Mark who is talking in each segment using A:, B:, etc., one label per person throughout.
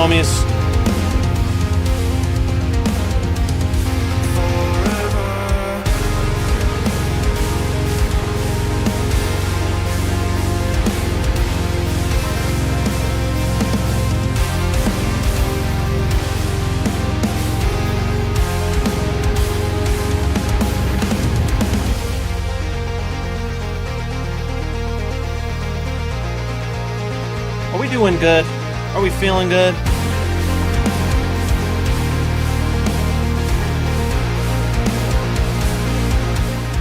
A: homies. Are we doing good? Are we feeling good?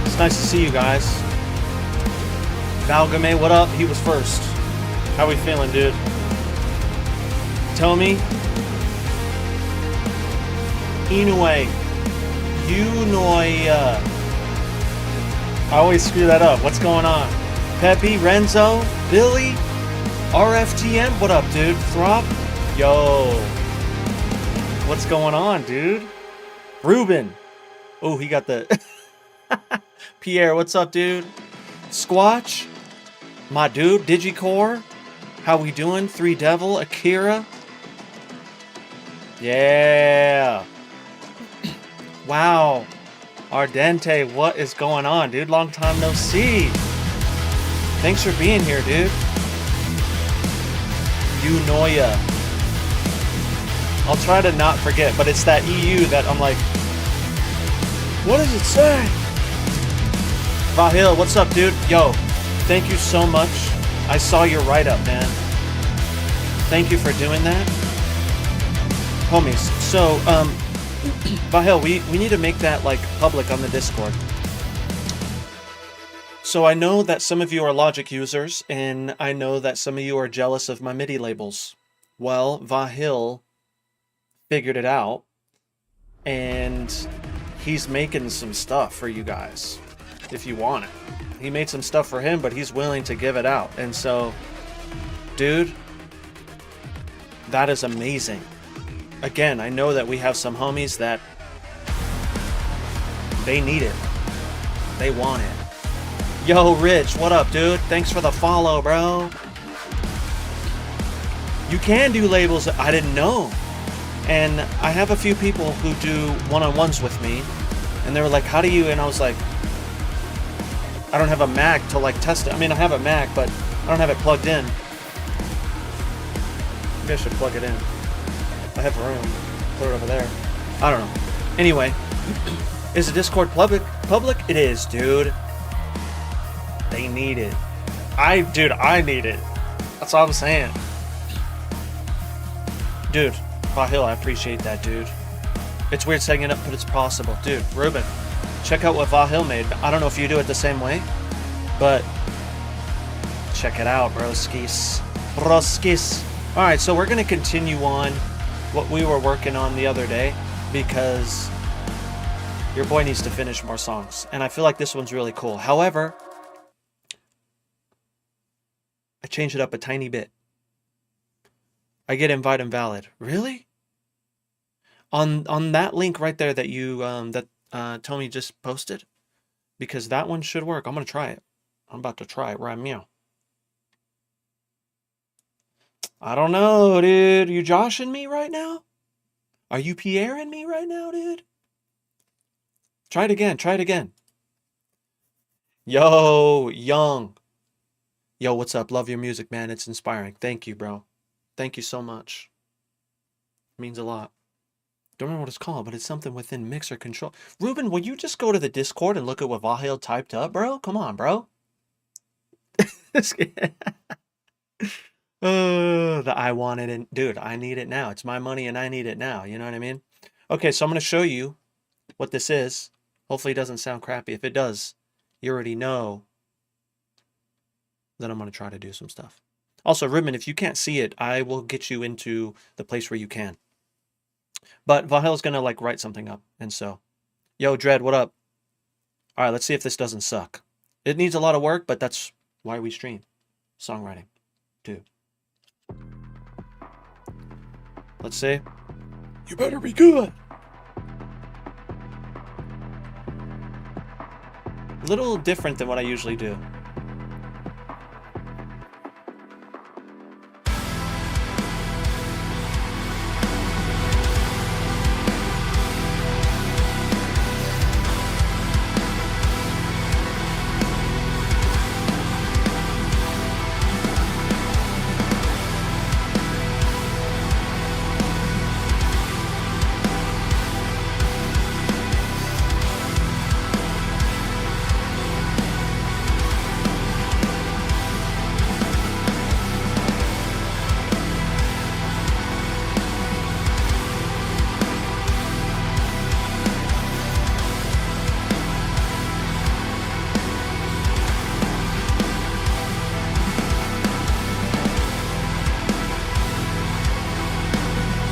A: It's nice to see you guys. Valgame, what up? He was first. How we feeling, dude? Tomi? Inoue. Unoya. I always screw that up. What's going on? Pepe, Renzo, Billy, RFTM, what up, dude? Throp? Yo. What's going on, dude? Ruben. Oh, he got the... Pierre, what's up, dude? Squatch? My dude, Digicore? How we doing? Three Devil, Akira? Yeah. Wow. Ardente, what is going on, dude? Long time no see. Thanks for being here, dude. Unoya. I'll try to not forget, but it's that EU that I'm like, what does it say? Vahil, what's up, dude? Yo, thank you so much. I saw your write-up, man. Thank you for doing that. Homies, so, Vahil, we need to make that, like, public on the Discord. So I know that some of you are Logic users, and I know that some of you are jealous of my MIDI labels. Well, Vahil figured it out, and he's making some stuff for you guys, if you want it. He made some stuff for him, but he's willing to give it out. And so, dude, that is amazing. Again, I know that we have some homies that they need it. They want it. Yo, Rich, what up, dude? Thanks for the follow, bro. You can do labels. I didn't know. And I have a few people who do one-on-ones with me, and they were like, how do you... And I was like, I don't have a Mac to, like, test it. I mean, I have a Mac, but I don't have it plugged in. Maybe I should plug it in. I have room. Put it over there. I don't know. Anyway, is the Discord public? It is, dude. They need it. Dude, I need it. That's all I'm saying. Dude, Vahil, I appreciate that, dude. It's weird saying it up, but it's possible. Dude, Ruben, check out what Vahil made. I don't know if you do it the same way, but check it out, broskis. Broskis. Alright, so we're going to continue on what we were working on the other day, because your boy needs to finish more songs. And I feel like this one's really cool. However, I changed it up a tiny bit. I get invite invalid. Really? On that link right there that you Tomi just posted? Because that one should work. I'm gonna try it. I'm about to try it right now. I don't know, dude. You joshing me right now? Are you Pierreing me right now, dude? Try it again. Try it again. Yo, Young. Yo, what's up? Love your music, man. It's inspiring. Thank you, bro. Thank you so much. It means a lot. Don't remember what it's called, but it's something within Mixer Control. Ruben, will you just go to the Discord and look at what Vahil typed up, bro? Come on, bro. The I want it, and dude, I need it now. It's my money and I need it now. You know what I mean? Okay, so I'm going to show you what this is. Hopefully it doesn't sound crappy. If it does, you already know that I'm going to try to do some stuff. Also, Ruben, if you can't see it, I will get you into the place where you can. But Vahil's going to, like, write something up. And so, yo, Dread, what up? All right, let's see if this doesn't suck. It needs a lot of work, but that's why we stream. Songwriting, too. Let's see. You better be good. A little different than what I usually do.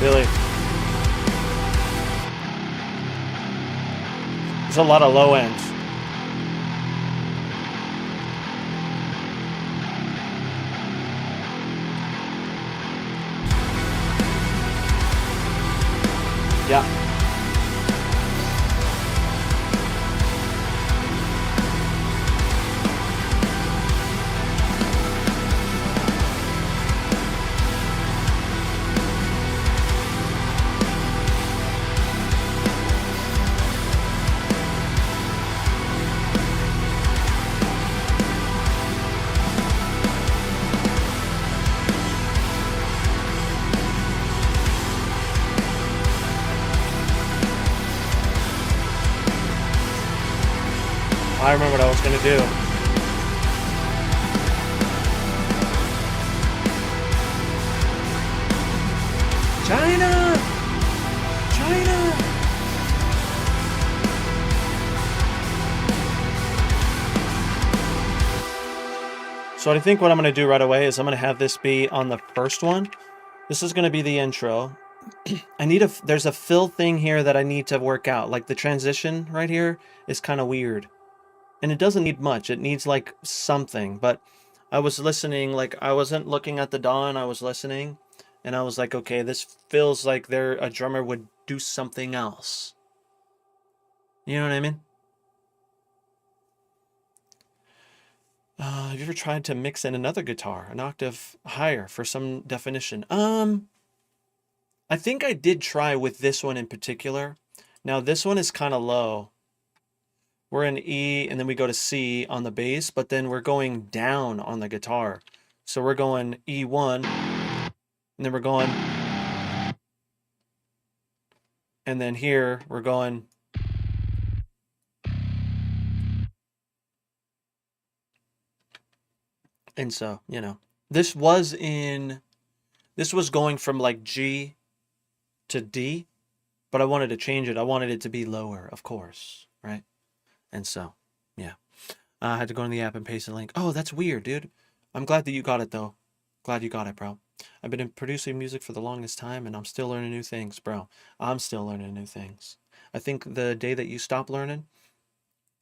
A: Billy. There's a lot of low ends. Yeah. I remember what I was going to do. China! China! So I think what I'm going to do right away is I'm going to have this be on the first one. This is going to be the intro. There's a fill thing here that I need to work out. Like the transition right here is kind of weird. And it doesn't need much. It needs like something. But I was listening, like I wasn't looking at the DAW, I was listening. And I was like, okay, this feels like a drummer would do something else. You know what I mean? Have you ever tried to mix in another guitar, an octave higher for some definition? I think I did try with this one in particular. Now this one is kind of low. We're in E and then we go to C on the bass, but then we're going down on the guitar. So we're going E1 and then we're going, and then here we're going. And so, you know, this was going from like G to D, but I wanted to change it. I wanted it to be lower, of course, right? And so, yeah. I had to go in the app and paste the link. Oh, that's weird, dude. I'm glad that you got it, though. Glad you got it, bro. I've been producing music for the longest time, and I'm still learning new things, bro. I'm still learning new things. I think the day that you stop learning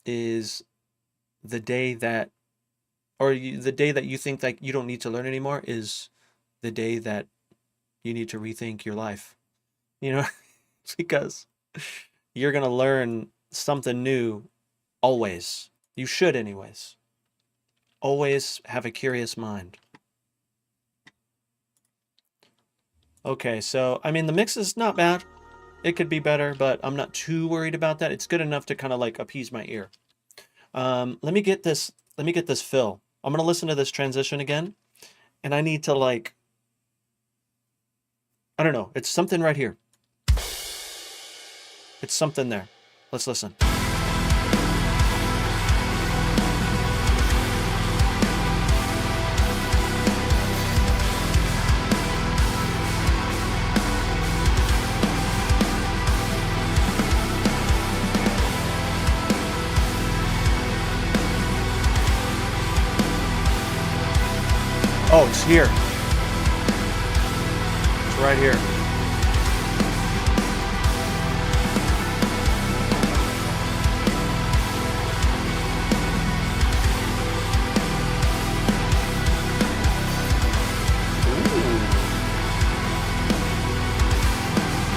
A: is the day that, the day that you think that you don't need to learn anymore is the day that you need to rethink your life. You know, because you're going to learn something new always. You should anyways. Always have a curious mind. Okay, so, I mean, the mix is not bad. It could be better, but I'm not too worried about that. It's good enough to kind of like appease my ear. Let me get this fill. I'm going to listen to this transition again, and I need to like, I don't know. It's something right here. It's something there. Let's listen. Oh, it's here. It's right here. Ooh.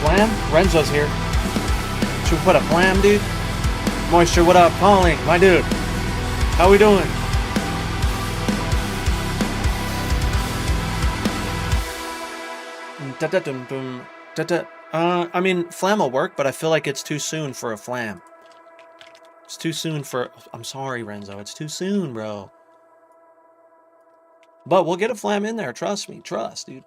A: Flam? Renzo's here. Should we put a flam, dude? Moisture, what up? Pauling, my dude. How we doing? I mean, flam will work, but I feel like it's too soon for a flam. It's too soon for... I'm sorry, Renzo. It's too soon, bro. But we'll get a flam in there. Trust me. Trust, dude.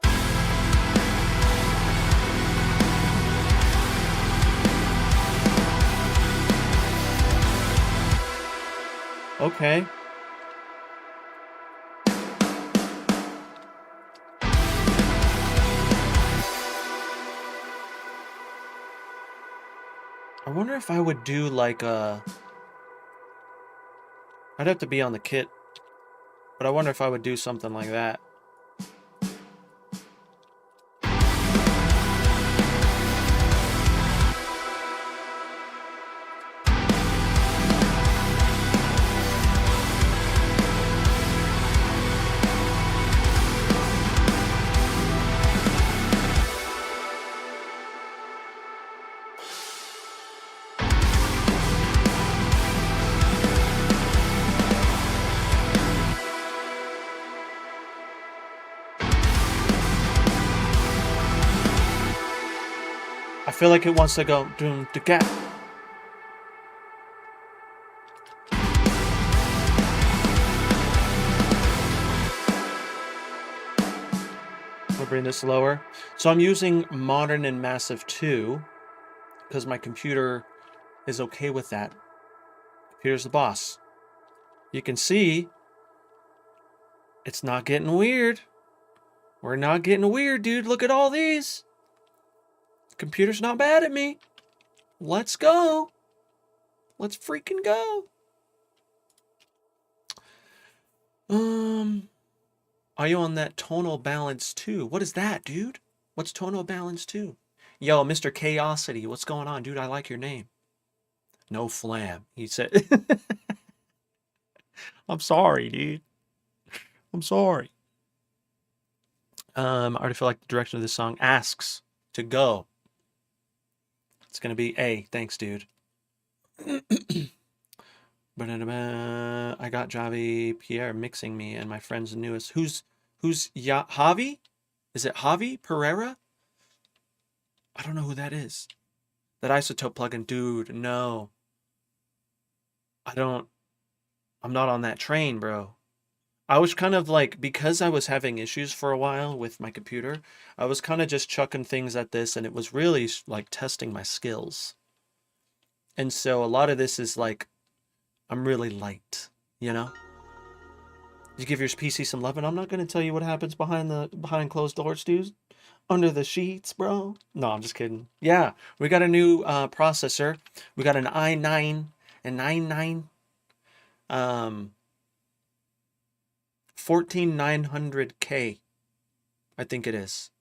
A: Okay. I wonder if I would do like a... I'd have to be on the kit, but I wonder if I would do something like that. feel like it wants to go doom to cat. I'll bring this lower. So I'm using Modern and Massive 2 because my computer is okay with that. Here's the boss. You can see it's not getting weird. We're not getting weird, dude. Look at all these. Computer's not bad at me. Let's go. Let's freaking go. Are you on that tonal balance too? What is that, dude? What's tonal balance too? Yo, Mr. Chaosity, what's going on, dude? I like your name. No flam. He said. I'm sorry, dude. I'm sorry. I already feel like the direction of this song asks to go. It's gonna be A. Thanks, dude. I got Javi Pierre mixing me and my friend's newest. Who's Javi? Is it Javi Pereira? I don't know who that is. That isotope plugin, dude. No. I'm not on that train, bro. I was kind of like, because I was having issues for a while with my computer, I was kind of just chucking things at this, and it was really like testing my skills. And so a lot of this is like, I'm really light, you know? You give your PC some love, and I'm not going to tell you what happens behind closed doors, dude. Under the sheets, bro. No, I'm just kidding. Yeah, we got a new processor. We got an i9 and 99 14900K, I think it is.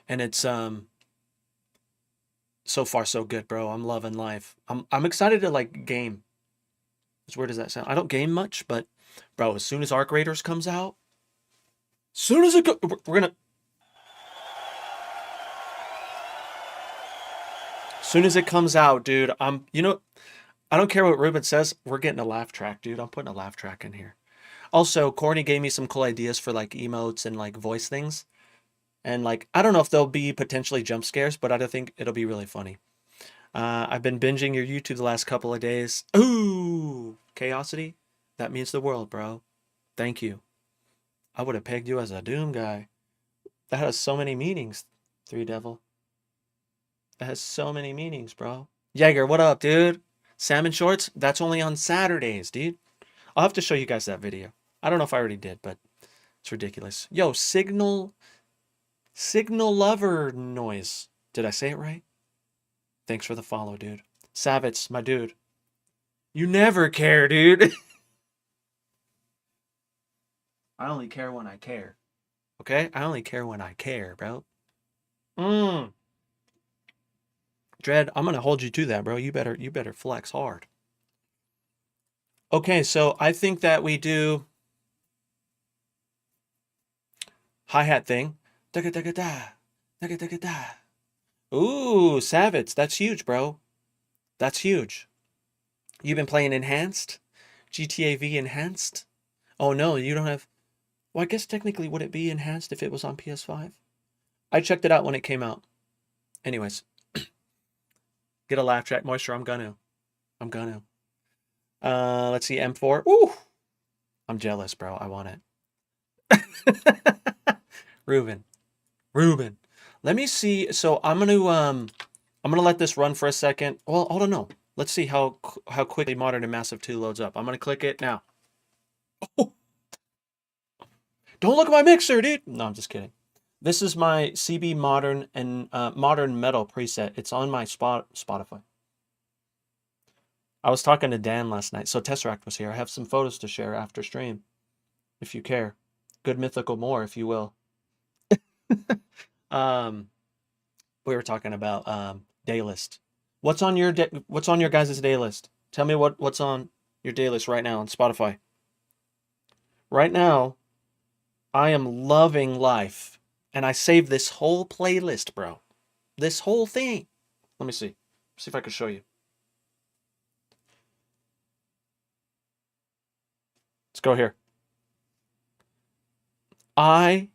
A: And it's so far so good, bro. I'm loving life. I'm excited to like game. As weird as that sound. I don't game much, but bro, as soon as Arc Raiders comes out, soon as we're gonna. As soon as it comes out, dude, I don't care what Ruben says. We're getting a laugh track, dude. I'm putting a laugh track in here. Also, Corny gave me some cool ideas for like emotes and like voice things. And like, I don't know if they'll be potentially jump scares, but I think it'll be really funny. I've been binging your YouTube the last couple of days. Ooh, Chaosity. That means the world, bro. Thank you. I would have pegged you as a Doom guy. That has so many meanings, Three Devil. That has so many meanings, bro. Jaeger, what up, dude? Salmon shorts? That's only on Saturdays, dude. I'll have to show you guys that video. I don't know if I already did, but it's ridiculous. Yo, signal lover noise. Did I say it right? Thanks for the follow, dude. Savitz, my dude. You never care, dude. I only care when I care. Okay? I only care when I care, bro. Dread, I'm gonna hold you to that, bro. You better flex hard. Okay, so I think that we do hi-hat thing. Ooh, Savitz, that's huge, bro. That's huge. You've been playing Enhanced? GTA V Enhanced? Oh no, you don't have... Well, I guess technically would it be Enhanced if it was on PS5? I checked it out when it came out. Anyways. Get a laugh track, Moisture. I'm gonna. Let's see, M4. Ooh! I'm jealous, bro. I want it. Ruben. Let me see. So I'm gonna let this run for a second. Well, hold on, no. Let's see how quickly Modern and Massive 2 loads up. I'm gonna click it now. Oh. Don't look at my mixer, dude. No, I'm just kidding. This is my CB Modern and Modern Metal preset. It's on my Spotify. I was talking to Dan last night. So Tesseract was here. I have some photos to share after stream, if you care. Good mythical more, if you will. We were talking about day list. What's on your guys' day list? Tell me what's on your day list right now on Spotify. Right now, I am loving life. And I saved this whole playlist, bro. This whole thing. Let me see. See if I can show you. Let's go here. I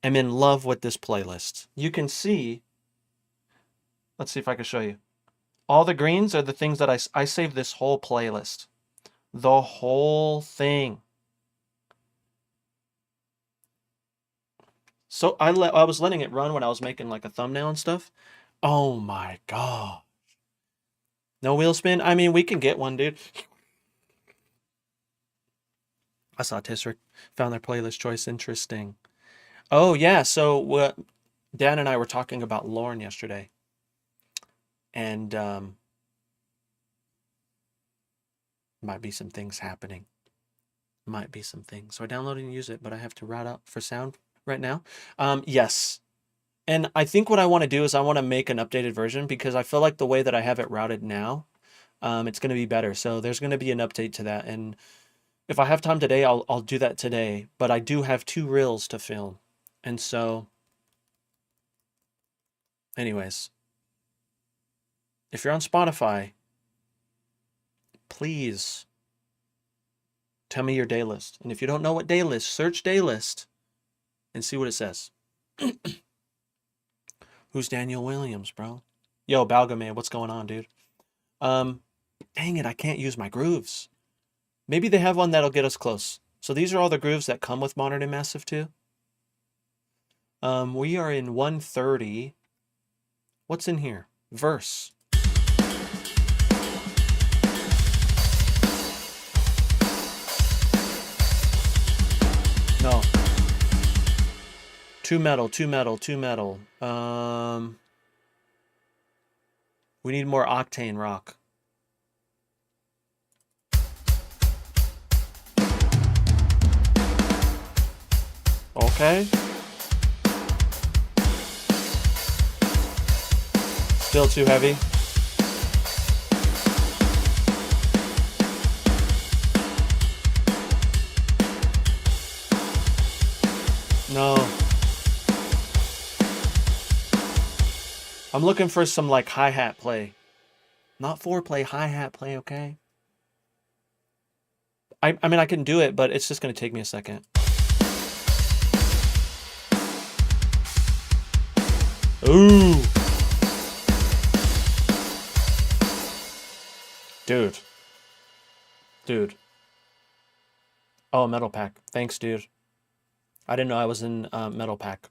A: am in love with this playlist. You can see Let's see if I can show you. All the greens are the things that I saved this whole playlist. The whole thing. So I was letting it run when I was making like a thumbnail and stuff. Oh my god. No wheel spin? I mean, we can get one, dude. I saw Tisric found their playlist choice interesting. Oh yeah, so Dan and I were talking about Lorne yesterday. And might be some things happening. Might be some things. So I downloaded and use it, but I have to route out for sound right now. Yes. And I think what I want to do is I want to make an updated version because I feel like the way that I have it routed now, it's going to be better. So there's going to be an update to that. And if I have time today, I'll do that today. But I do have 2 reels to film. And so, anyways, if you're on Spotify, please tell me your day list. And if you don't know what day list, search day list and see what it says. Who's Daniel Williams, bro? Yo, Balgaman, what's going on, dude? Dang it, I can't use my grooves. Maybe they have one that'll get us close. So these are all the grooves that come with Modern and Massive 2. We are in 130. What's in here? Verse. No. 2 metal, 2 metal, 2 metal. We need more octane rock. Okay. Still too heavy. No. I'm looking for some like hi-hat play. Not foreplay, hi-hat play, okay? I mean, I can do it, but it's just going to take me a second. Ooh. Dude. Dude. Oh, Metal Pack. Thanks, dude. I didn't know I was in Metal Pack.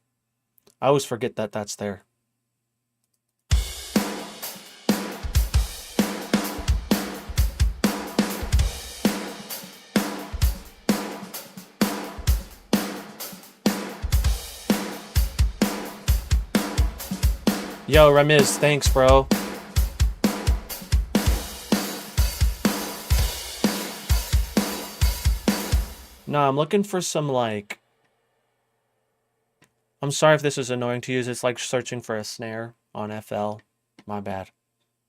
A: I always forget that that's there. Yo, Ramiz, thanks, bro. No, I'm looking for some, like... I'm sorry if this is annoying to use. It's like searching for a snare on FL. My bad.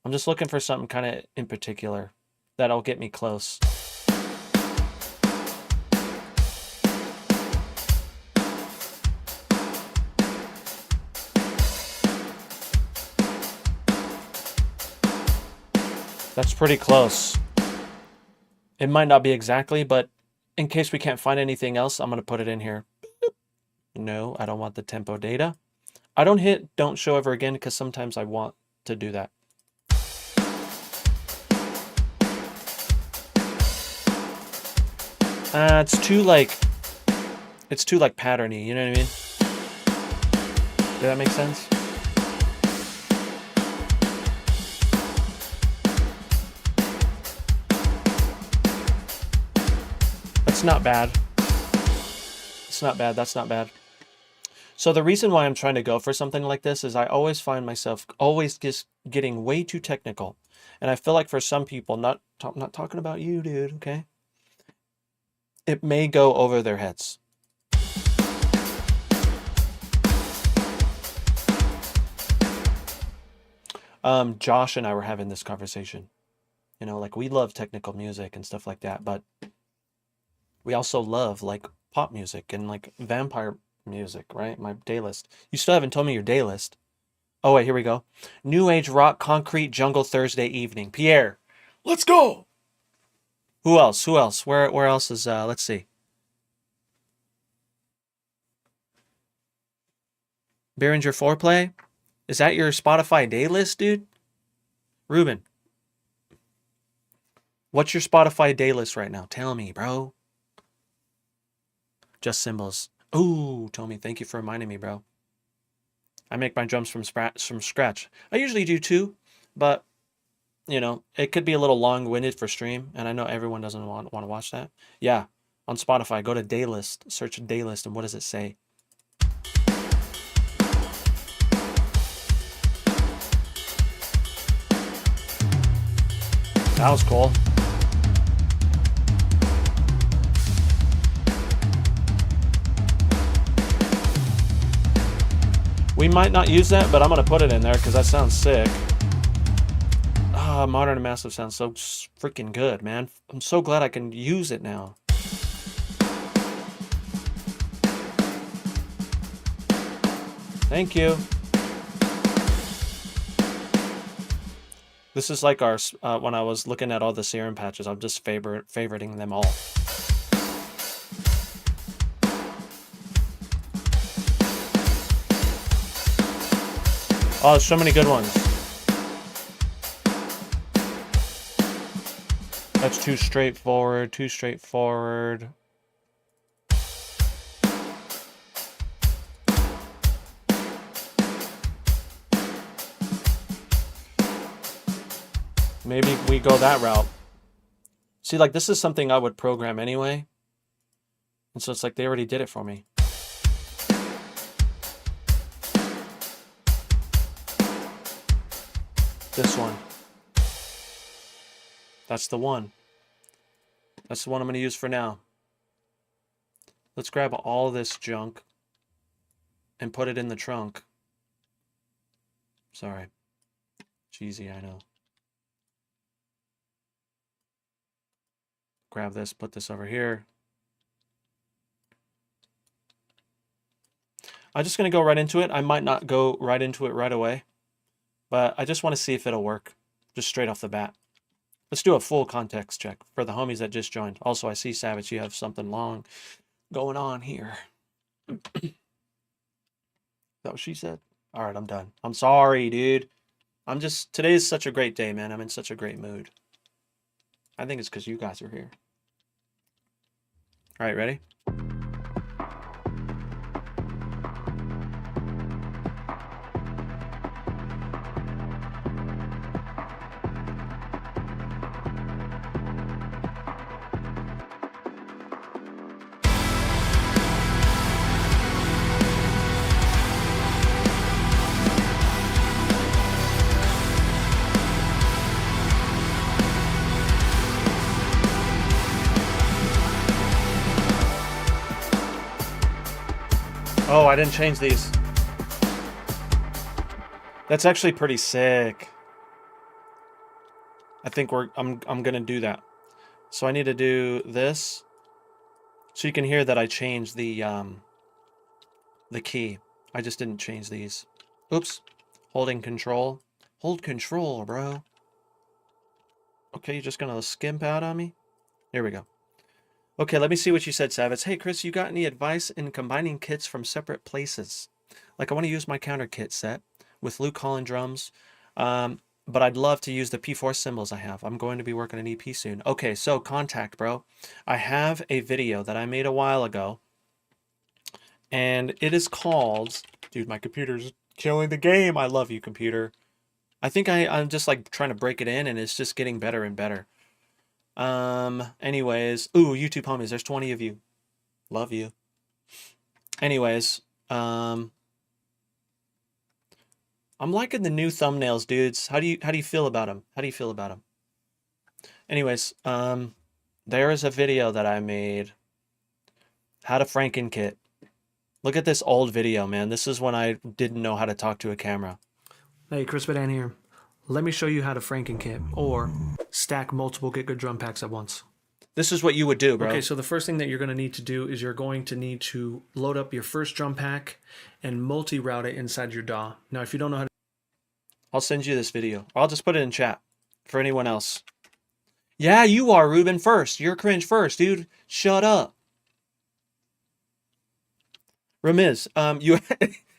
A: I'm just looking for something kind of in particular that'll get me close. That's pretty close. It might not be exactly, but in case we can't find anything else, I'm going to put it in here. No, I don't want the tempo data. I don't hit don't show ever again because sometimes I want to do that. It's too like patterny, you know what I mean? Does that make sense? That's not bad. It's not bad. That's not bad. So the reason why I'm trying to go for something like this is I always find myself always just getting way too technical. And I feel like for some people, not talking about you, dude, okay? It may go over their heads. Josh and I were having this conversation. You know, like we love technical music and stuff like that, but we also love like pop music and like vampire music, right? My day list. You still haven't told me your day list. Oh wait, here we go. New Age Rock Concrete Jungle Thursday Evening. Pierre, let's go. Who else? Who else? Where else is let's see. Behringer Foreplay. Is that your Spotify day list, dude? Ruben, what's your Spotify day list right now? Tell me, bro. Just cymbals. Ooh, Tommy, thank you for reminding me, bro. I make my drums from scratch. I usually do too, but you know, it could be a little long-winded for stream, and I know everyone doesn't want to watch that. Yeah, on Spotify, go to Daylist, search Daylist, and what does it say? That was cool. We might not use that, but I'm going to put it in there because that sounds sick. Ah, Modern and Massive sounds so freaking good, man. I'm so glad I can use it now. Thank you. This is like our, when I was looking at all the serum patches, I'm just favoriting them all. Oh, there's so many good ones. That's too straightforward, too straightforward. Maybe we go that route. See, like, this is something I would program anyway. And so it's like they already did it for me. This one. That's the one. That's the one I'm going to use for now. Let's grab all this junk and put it in the trunk. Sorry. Cheesy, I know. Grab this, put this over here. I'm just going to go right into it. I might not go right into it right away, but I just want to see if it'll work just straight off the bat. Let's do a full context check for the homies that just joined. Also, I see, Savage, you have something long going on here. Is that what she said? All right, I'm done. I'm sorry, dude. Today is such a great day, man. I'm in such a great mood. I think it's because you guys are here. All right, ready? Oh, I didn't change these. That's actually pretty sick. I think I'm gonna do that. So I need to do this. So you can hear that I changed the key. I just didn't change these. Oops. Holding control. Hold control, bro. Okay, you're just gonna skimp out on me? Here we go. Okay, let me see what you said, Savitz. Hey, Chris, you got any advice in combining kits from separate places? Like, I want to use my counter kit set with Luke Holland drums, but I'd love to use the P4 cymbals I have. I'm going to be working an EP soon. Okay, so contact, bro. I have a video that I made a while ago, and it is called... Dude, my computer's killing the game. I love you, computer. I think I'm just, like, trying to break it in, and it's just getting better and better. Anyways, ooh, YouTube homies, there's 20 of you. Love you. Anyways, I'm liking the new thumbnails, dudes. How do you feel about them? How do you feel about them? Anyways, there is a video that I made. How to Franken-kit. Look at this old video, man. This is when I didn't know how to talk to a camera. Hey, Chris Badan here. Let me show you how to Franken-kit, or stack multiple Get Good drum packs at once. This is what you would do, bro. Okay, so the first thing that you're going to need to do is you're going to need to load up your first drum pack and multi-route it inside your DAW. Now, if you don't know how to... I'll send you this video. Or I'll just put it in chat for anyone else. Yeah, you are, Ruben, first. You're cringe first, dude. Shut up. Ramiz,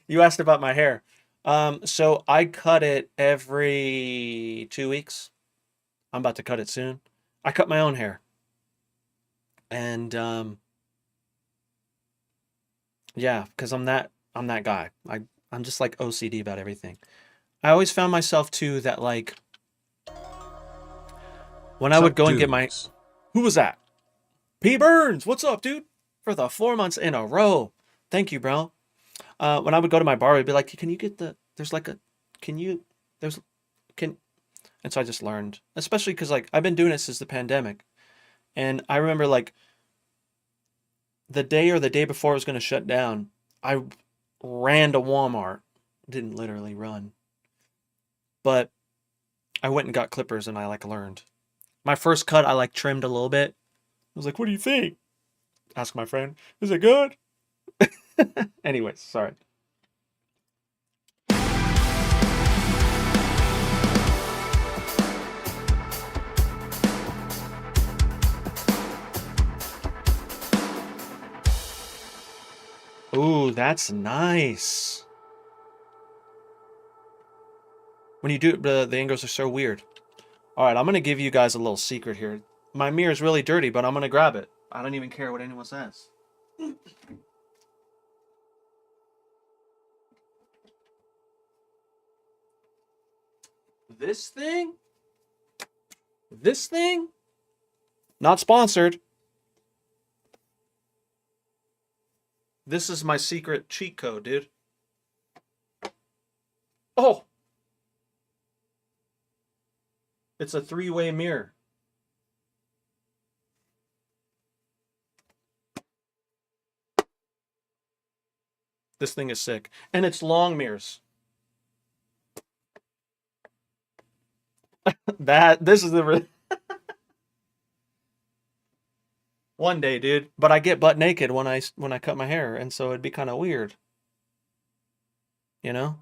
A: you asked about my hair. So I cut it every 2 weeks. I'm about to cut it soon. I cut my own hair. And yeah, because I'm that guy. I'm just like OCD about everything. I always found myself too that like when I would go and get my who was that? P Burns, what's up, dude? For the 4 months in a row. Thank you, bro. When I would go to my bar, I'd be like, can you get there's like a, can you, there's, can, and so I just learned, especially because like I've been doing it since the pandemic. And I remember like the day or the day before it was going to shut down, I ran to Walmart. Didn't literally run, but I went and got clippers and I like learned. My first cut, I like trimmed a little bit. I was like, what do you think? Ask my friend, is it good? Anyways, sorry. Ooh, that's nice. When you do the angles are so weird. All right, I'm gonna give you guys a little secret here. My mirror is really dirty, but I'm gonna grab it. I don't even care what anyone says. This thing? This thing? Not sponsored. This is my secret cheat code, dude. Oh! It's a 3-way mirror. This thing is sick. And it's long mirrors. This is the one day, dude. But I get butt naked when I cut my hair, and so it'd be kind of weird. You know?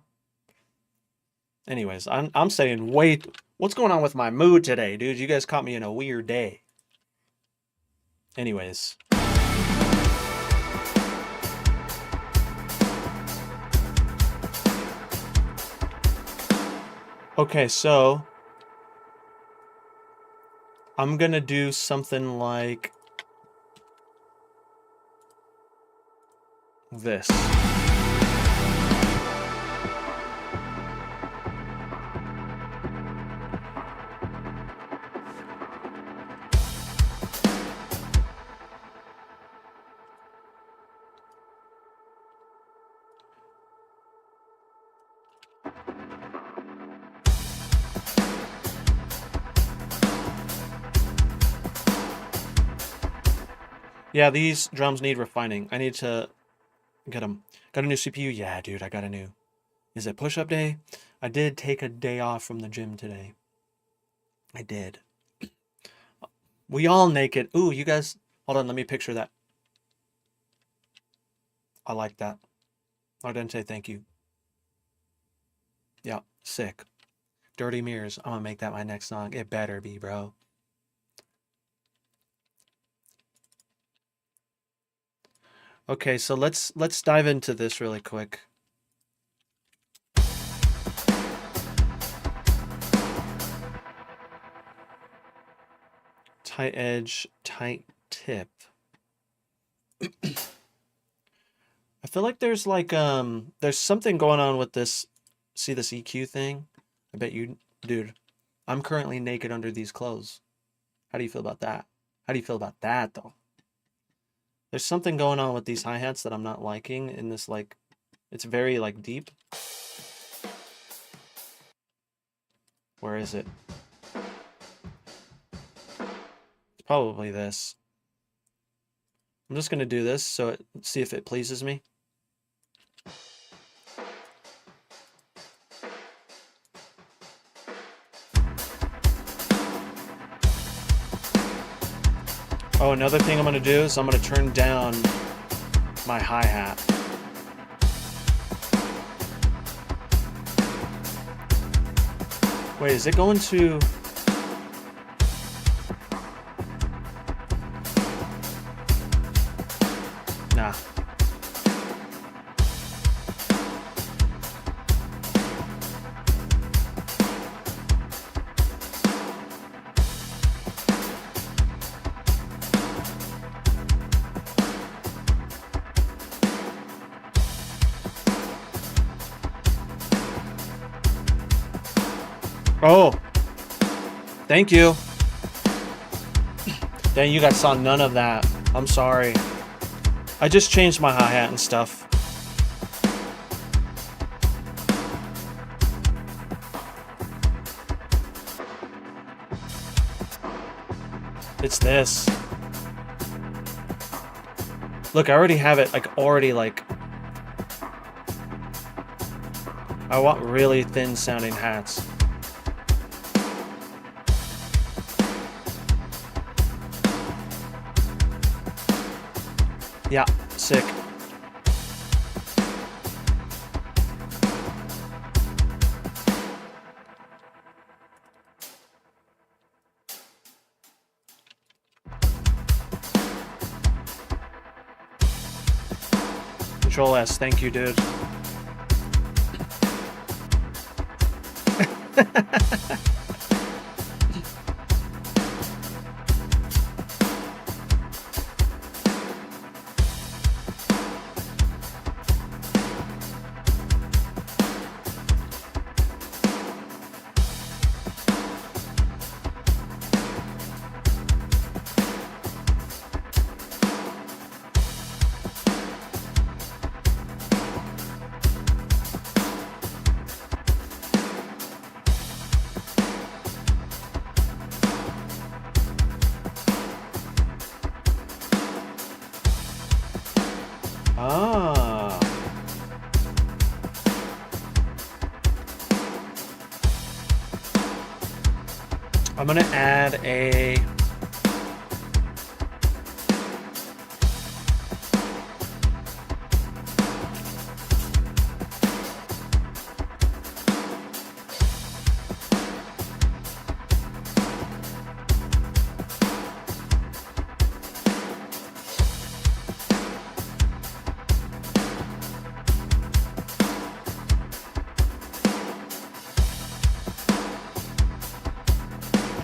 A: Anyways, I'm saying wait, what's going on with my mood today, dude? You guys caught me in a weird day. Anyways. Okay, so I'm gonna do something like this. Yeah, these drums need refining. I need to get them. Got a new CPU? Yeah, dude, I got a new. Is it push-up day? I did take a day off from the gym today. I did. We all naked. Ooh, you guys, hold on, let me picture that. I like that. I didn't say thank you. Yeah, sick. Dirty Mirrors. I'm gonna make that my next song. It better be, bro. Okay, so let's dive into this really quick. Tight edge, tight tip. I feel like there's like there's something going on with this. See this EQ thing? I bet you, dude. I'm currently naked under these clothes. How do you feel about that? How do you feel about that though? There's something going on with these hi-hats that I'm not liking in this, like, it's very, like, deep. Where is it? It's probably this. I'm just going to do this, so see if it pleases me. Oh, another thing I'm going to do is I'm going to turn down my hi-hat. Wait, is it going to... Nah. Oh, thank you. Dang, you guys saw none of that. I'm sorry. I just changed my hi-hat and stuff. It's this. Look, I already have it, like, I want really thin sounding hats. Yeah, sick. Control S, thank you, dude. Ah. I'm gonna add a...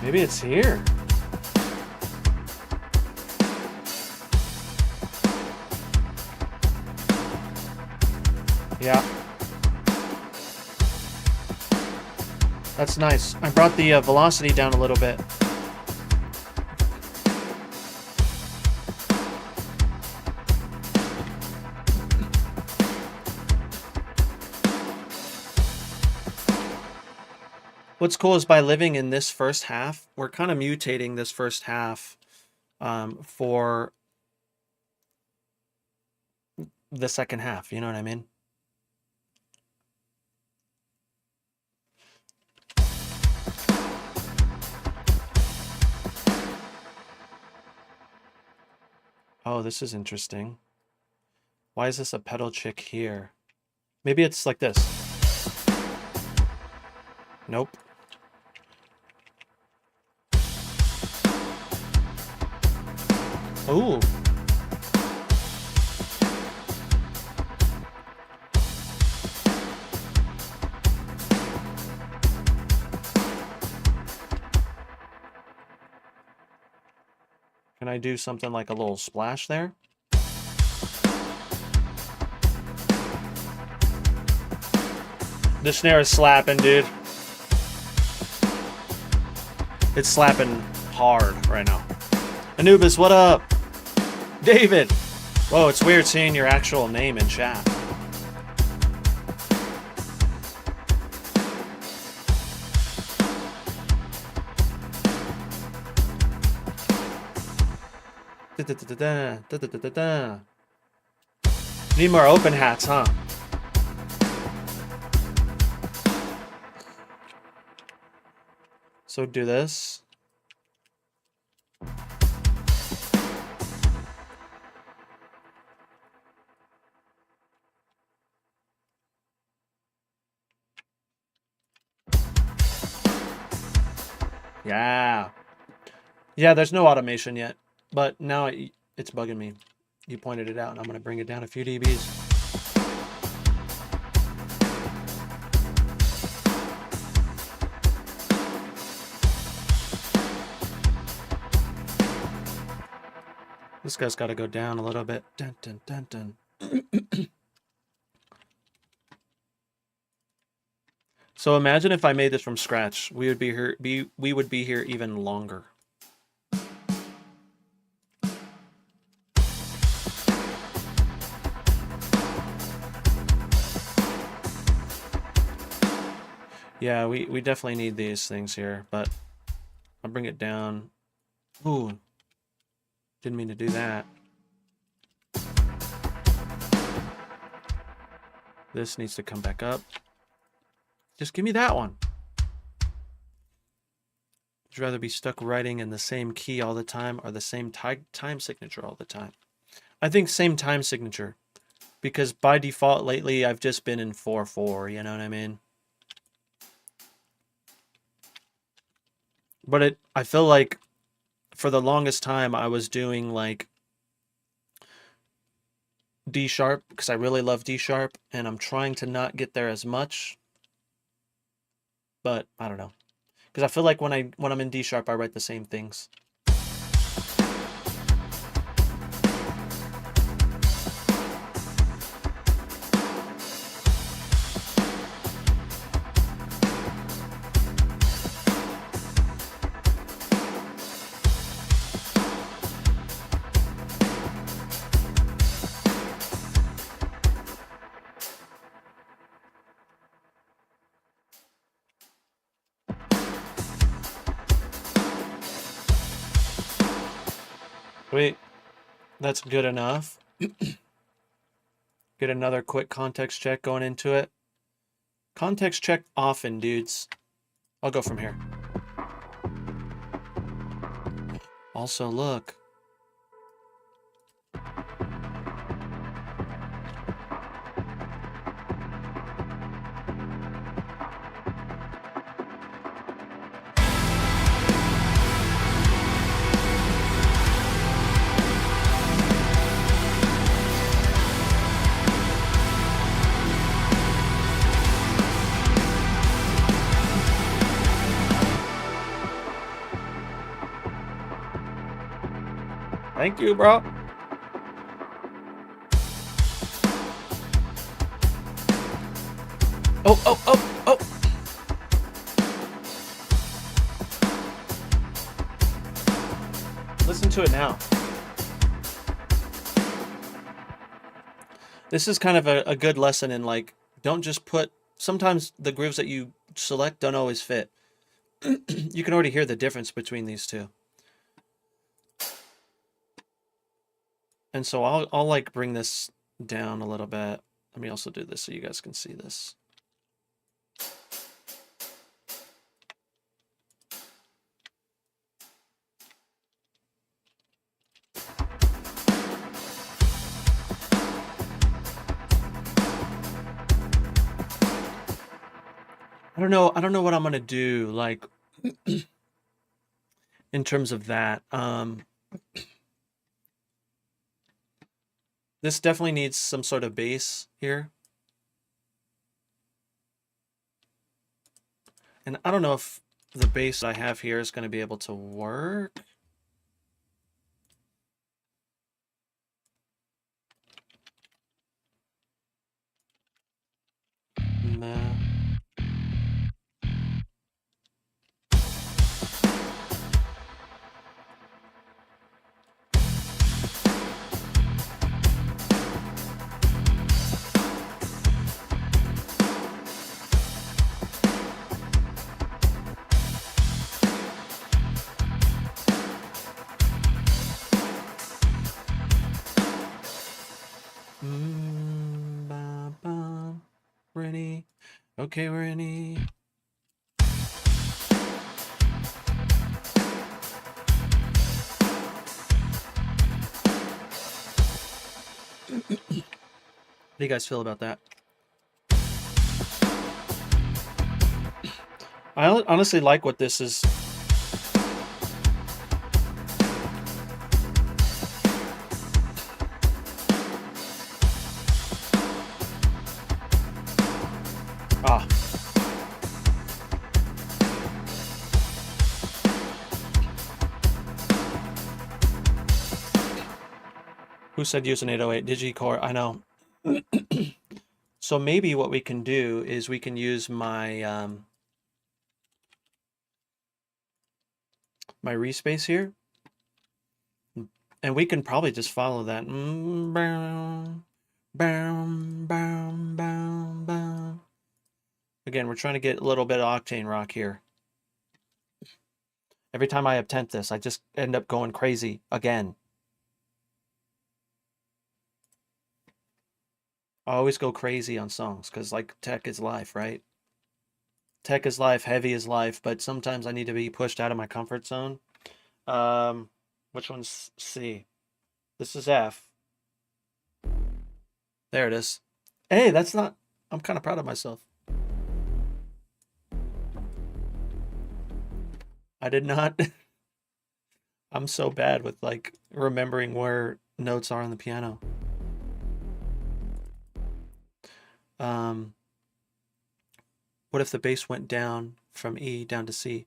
A: Maybe it's here. Yeah. That's nice. I brought the velocity down a little bit. What's cool is by living in this first half, we're kind of mutating this first half for the second half. You know what I mean? Oh, this is interesting. Why is this a pedal chick here? Maybe it's like this. Nope. Ooh. Can I do something like a little splash there? The snare is slapping, dude. It's slapping hard right now. Anubis, what up? David! Whoa, it's weird seeing your actual name in chat. Need more open hats, huh? So do this. Yeah. Yeah, there's no automation yet, but now it's bugging me. You pointed it out, and I'm going to bring it down a few dBs. This guy's got to go down a little bit. Dun, dun, dun, dun. So imagine if I made this from scratch. We would be here even longer. Yeah, we definitely need these things here, but I'll bring it down. Ooh, didn't mean to do that. This needs to come back up. Just give me that one. Would you rather be stuck writing in the same key all the time or the same time signature all the time? I think same time signature, because by default lately I've just been in 4/4, you know what I mean? But I feel like for the longest time I was doing like D sharp because I really love D sharp, and I'm trying to not get there as much. But I don't know, because I feel like when I'm in D sharp I write the same things. Wait, that's good enough. Get another quick context check going into it. Context check often, dudes. I'll go from here. Also, look. Thank you, bro. Oh, oh, oh, oh. Listen to it now. This is kind of a good lesson in, like, don't just put, sometimes the grooves that you select don't always fit. You can already hear the difference between these two. And so I'll like bring this down a little bit. Let me also do this so you guys can see this. I don't know what I'm gonna do, like, in terms of that. This definitely needs some sort of bass here. And I don't know if the bass I have here is going to be able to work. No. Ready? Okay, we're in E. How do you guys feel about that? I honestly like what this is. Ah. Who said use an 808? DigiCore, I know. So maybe what we can do is we can use my my respace here, and we can probably just follow that. Again, we're trying to get a little bit of octane rock here. Every time I attempt this, I just end up going crazy again. I always go crazy on songs because, like, tech is life, right? Tech is life, heavy is life, but sometimes I need to be pushed out of my comfort zone. Which one's C? This is F. There it is. Hey, that's not... I'm kind of proud of myself. I did not... I'm so bad with, like, remembering where notes are on the piano. What if the bass went down from E down to C?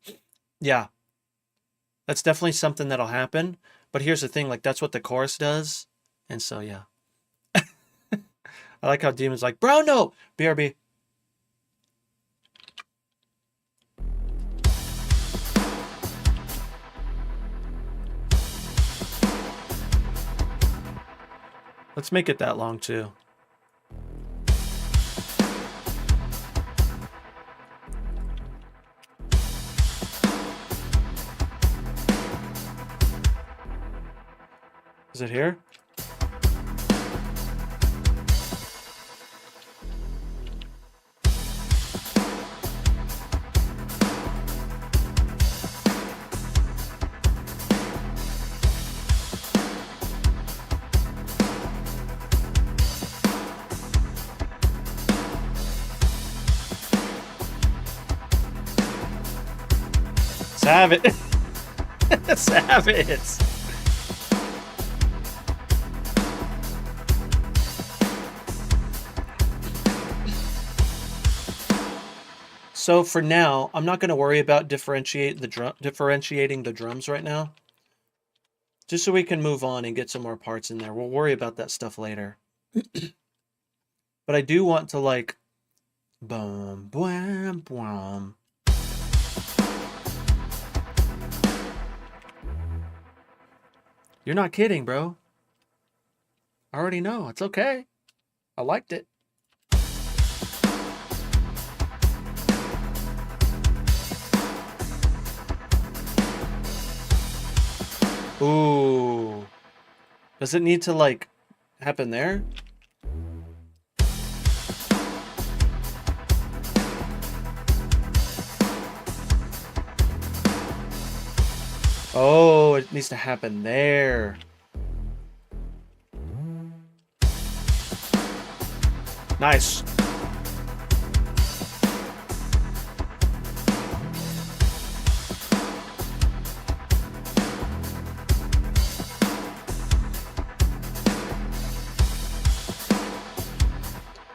A: Yeah. That's definitely something that'll happen. But here's the thing, like, that's what the chorus does. And so, yeah. I like how Demon's like, bro, no! BRB. Let's make it that long, too. Is it here? Have it. Let's have it. So for now, I'm not going to worry about differentiating the drums right now. Just so we can move on and get some more parts in there. We'll worry about that stuff later. But I do want to, like, boom, boom, boom. You're not kidding, bro. I already know. It's okay. I liked it. Ooh. Does it need to, like, happen there? Oh, it needs to happen there. Nice.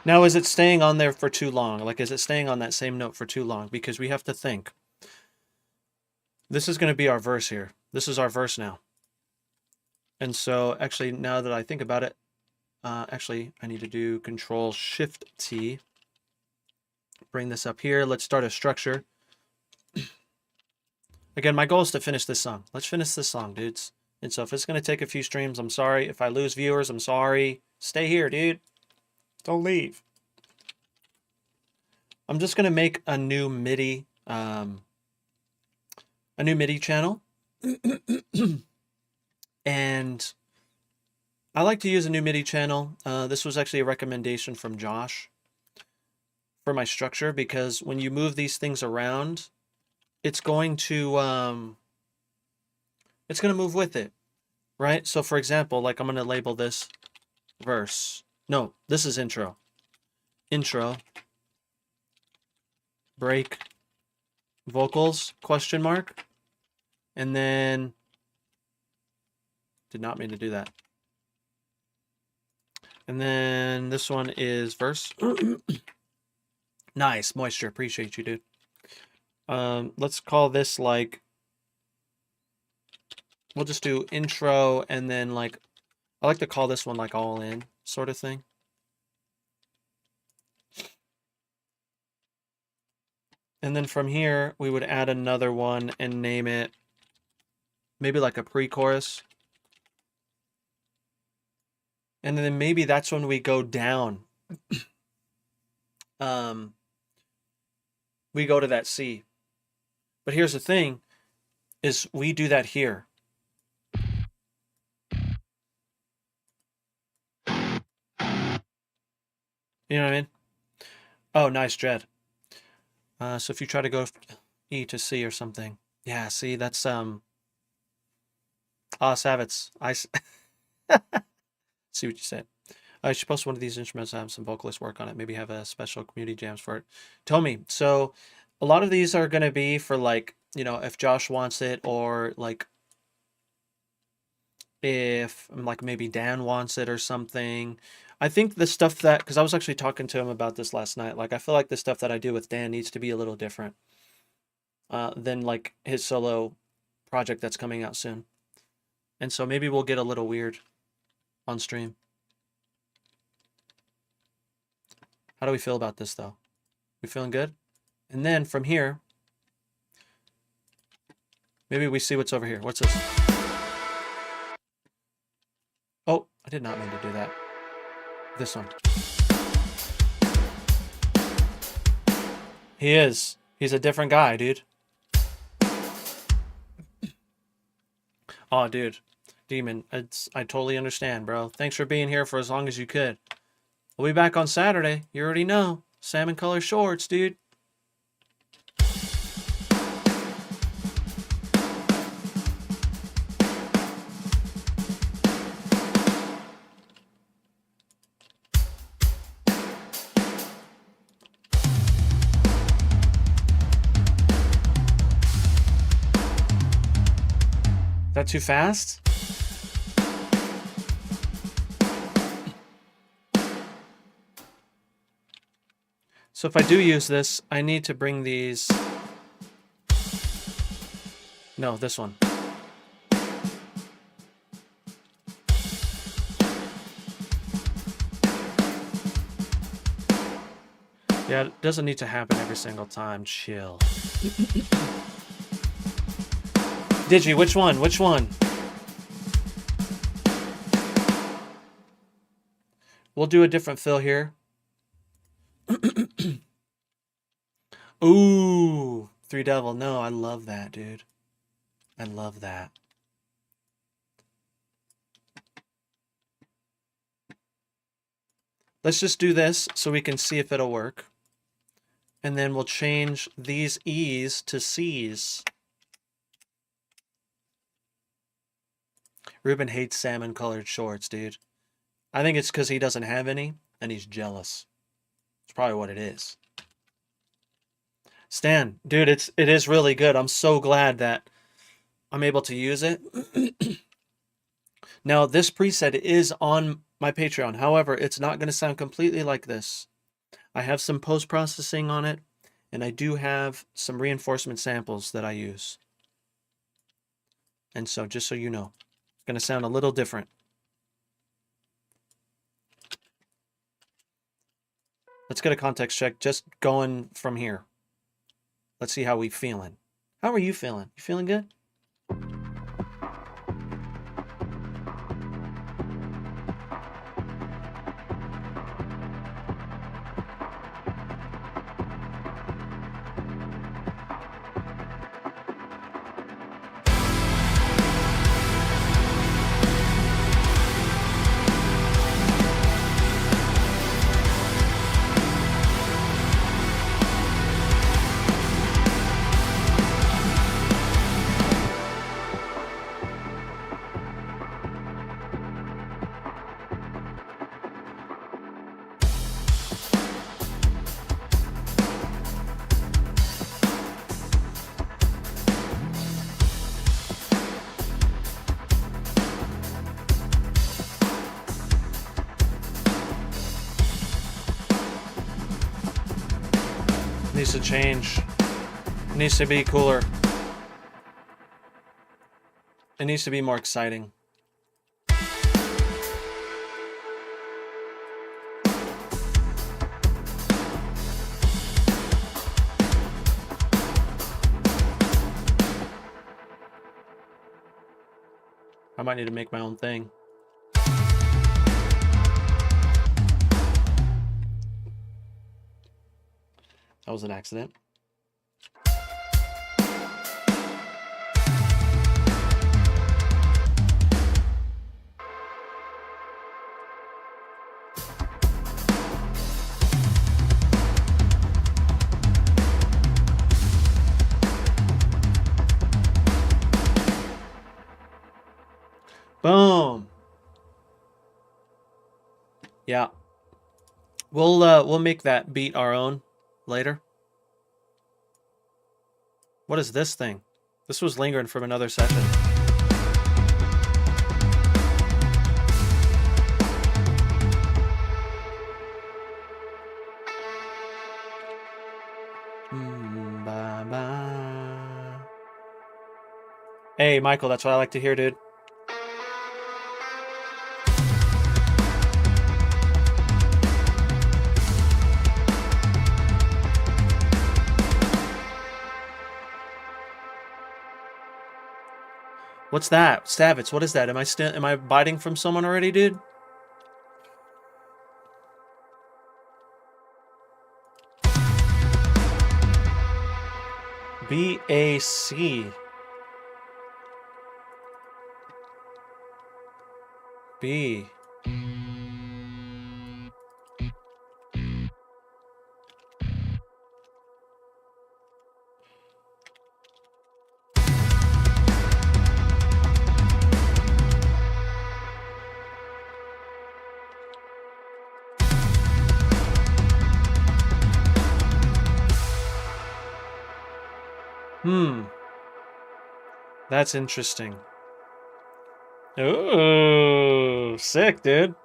A: Now, is it staying on there for too long? Like, is it staying on that same note for too long? Because we have to think. This is going to be our verse here. This is our verse now. And so, actually, now that I think about it, actually, I need to do Control-Shift-T. Bring this up here. Let's start a structure. Again, my goal is to finish this song. Let's finish this song, dudes. And so if it's going to take a few streams, I'm sorry. If I lose viewers, I'm sorry. Stay here, dude. Don't leave. I'm just going to make a new MIDI channel. And I like to use a new MIDI channel. This was actually a recommendation from Josh for my structure, because when you move these things around, it's going to move with it, right? So for example, like, I'm going to label this verse. No, this is intro. Intro. Break. Vocals, question mark. And then, did not mean to do that. And then this one is verse. Nice, Moisture, appreciate you, dude. Let's call this, like, we'll just do intro, and then, like, I like to call this one, like, all in sort of thing. And then from here, we would add another one and name it maybe like a pre-chorus. And then maybe that's when we go down. We go to that C. But here's the thing, is we do that here. You know what I mean? Oh, nice, Dread. So if you try to go E to C or something. Yeah, see, that's, Savitz. See what you said. I should post one of these instruments and have some vocalists work on it. Maybe have a special community jams for it. Tomi, so a lot of these are going to be for like, you know, if Josh wants it, or like if like maybe Dan wants it or something. I think the stuff that, because I was actually talking to him about this last night, like I feel like the stuff that I do with Dan needs to be a little different than like his solo project that's coming out soon. And so maybe we'll get a little weird on stream. How do we feel about this though? We feeling good? And then from here, maybe we see what's over here. What's this? Oh, I did not mean to do that. This one. He is. He's a different guy, dude. Oh, dude. Demon, I totally understand, bro. Thanks for being here for as long as you could. We'll be back on Saturday. You already know. Salmon color shorts, dude. That too fast? So if I do use this, I need to bring these... No, this one. Yeah, it doesn't need to happen every single time. Chill. Digi, which one? Which one? We'll do a different fill here. Ooh, Three Devil. No, I love that, dude. I love that. Let's just do this so we can see if it'll work. And then we'll change these E's to C's. Ruben hates salmon-colored shorts, dude. I think it's because he doesn't have any, and he's jealous. It's probably what it is. Stan, dude, it is really good. I'm so glad that I'm able to use it. Now, this preset is on my Patreon. However, it's not going to sound completely like this. I have some post-processing on it, and I do have some reinforcement samples that I use. And so, just so you know, it's going to sound a little different. Let's get a context check just going from here. Let's see how we feeling. How are you feeling? You feeling good? Needs to change. It needs to be cooler. It needs to be more exciting. might need to make my own thing. That was an accident. Boom. Yeah. We'll make that beat our own later. What is this thing? This was lingering from another session. Hey, Michael, that's what I like to hear, dude. What's that? Stavitz, what is that? Am I biting from someone already, dude? B-A-C. B. That's interesting. Ooh, sick, dude.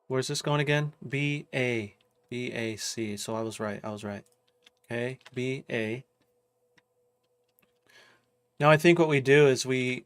A: Where's this going again? B-A. B-A-C. So I was right. Okay, B-A. Now I think what we do is we...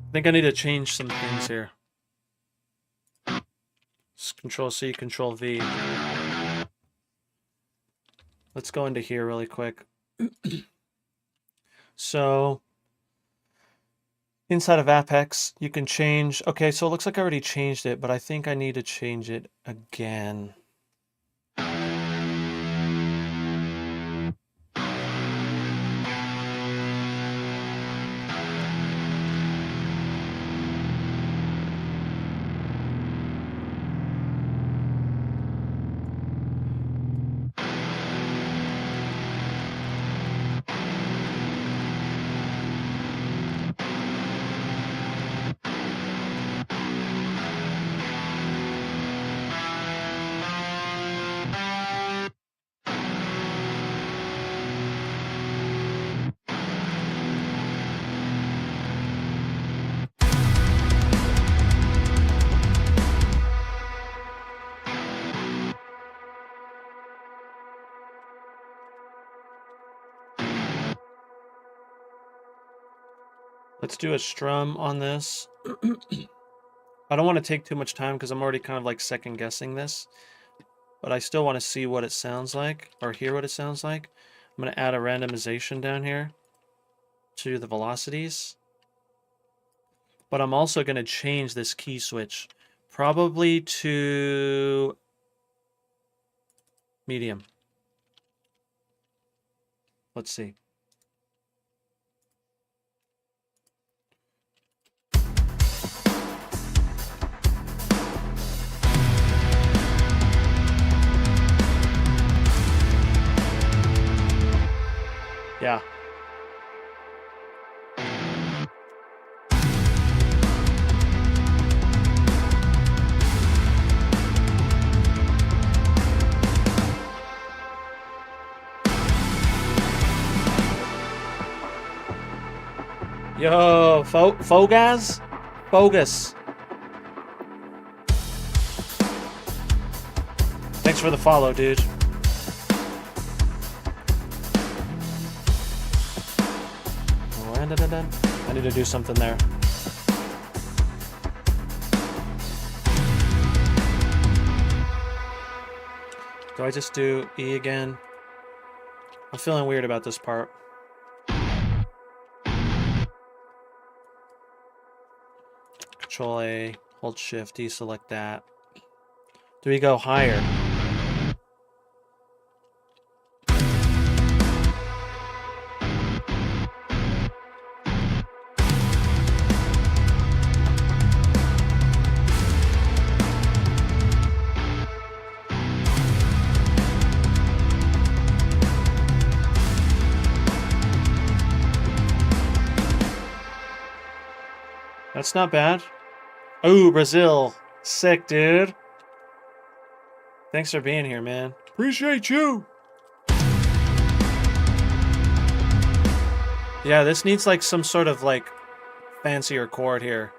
A: I think I need to change some things here. Control C, Control V. Let's go into here really quick. So, inside of Apex, you can change... Okay, so it looks like I already changed it, but I think I need to change it again. Let's do a strum on this. I don't want to take too much time because I'm already kind of like second guessing this, but I still want to see what it sounds like or hear what it sounds like. I'm going to add a randomization down here to the velocities, but I'm also going to change this key switch probably to medium. Let's see. Yeah. Yo, Fogaz? Bogus. Thanks for the follow, dude. I need to do something there. Do I just do E again? I'm feeling weird about this part. Control A, hold Shift, deselect that. Do we go higher? That's not bad. Ooh, Brazil. Sick, dude. Thanks for being here, man. Appreciate you. Yeah, this needs like some sort of like fancier chord here.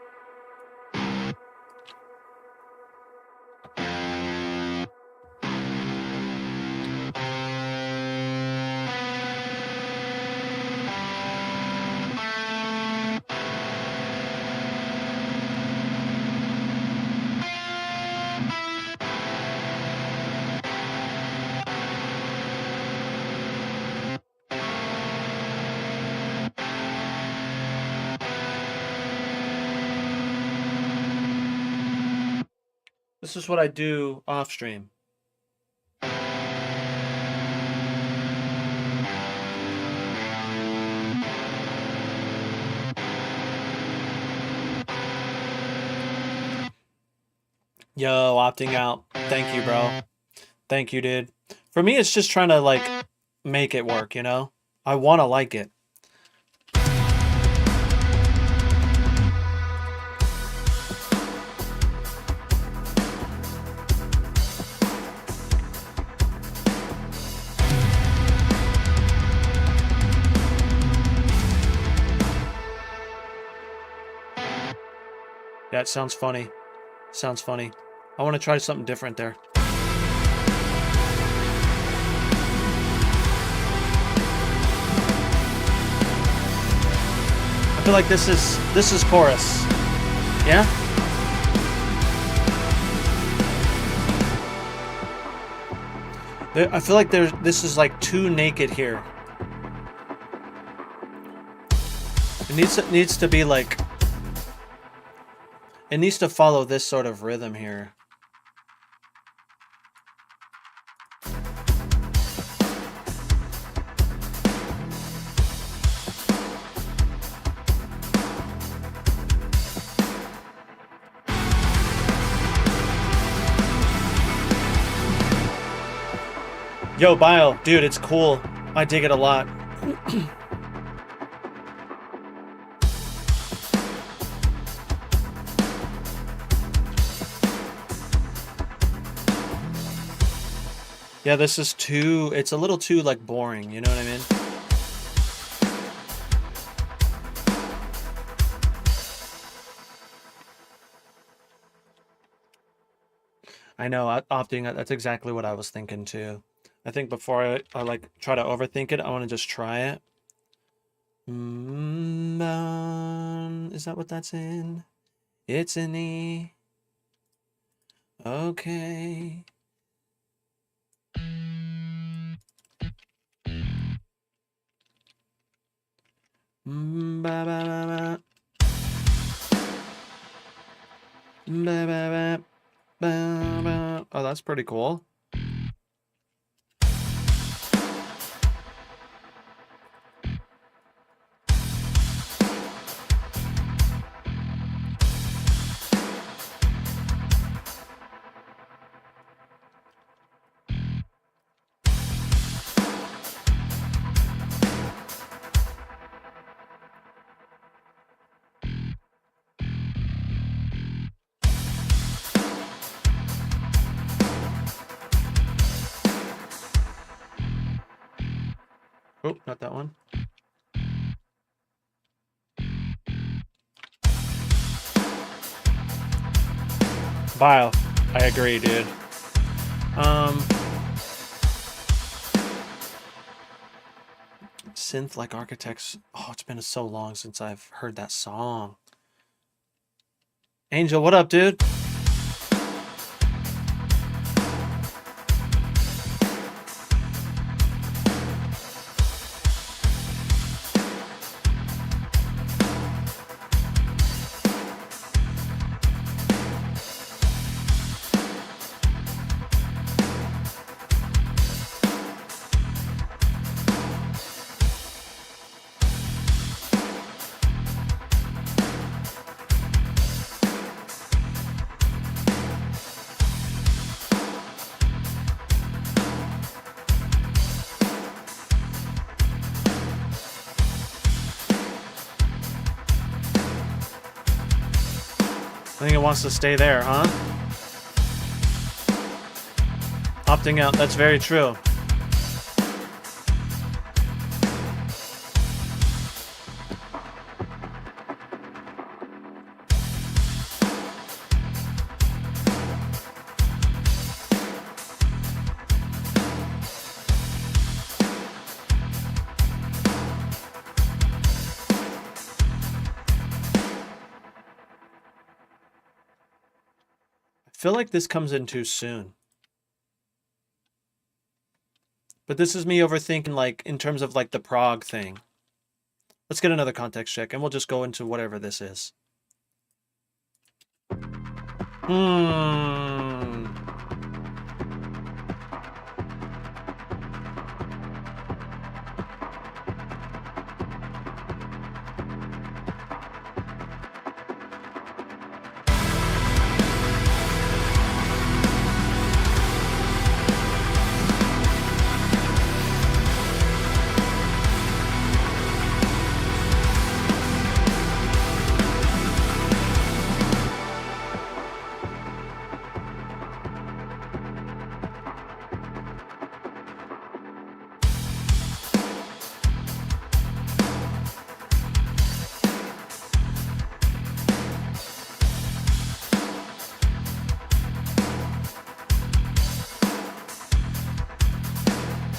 A: This is what I do off stream. Yo, opting out. Thank you, bro. Thank you, dude. For me, it's just trying to, like, make it work, you know? I want to like it. That sounds funny. Sounds funny. I want to try something different there. I feel like this is chorus. Yeah? I feel like this is like too naked here. It needs to be like, it needs to follow this sort of rhythm here. Yo, Bio, dude, it's cool. I dig it a lot. Yeah, this is too, it's a little too, like, boring, you know what I mean? I know, opting, that's exactly what I was thinking, too. I think before I like, try to overthink it, I want to just try it. Is that what that's in? It's in E. Okay. Ba, ba, ba, ba. Ba, ba, ba, ba, ba. Oh, that's pretty cool. Oh, not that one. Bio. I agree, dude. Synth Like Architects. Oh, it's been so long since I've heard that song. Angel, what up, dude? I think it wants to stay there, huh? Opting out, that's very true. I feel like this comes in too soon. But this is me overthinking, like, in terms of, like, the prog thing. Let's get another context check, and we'll just go into whatever this is.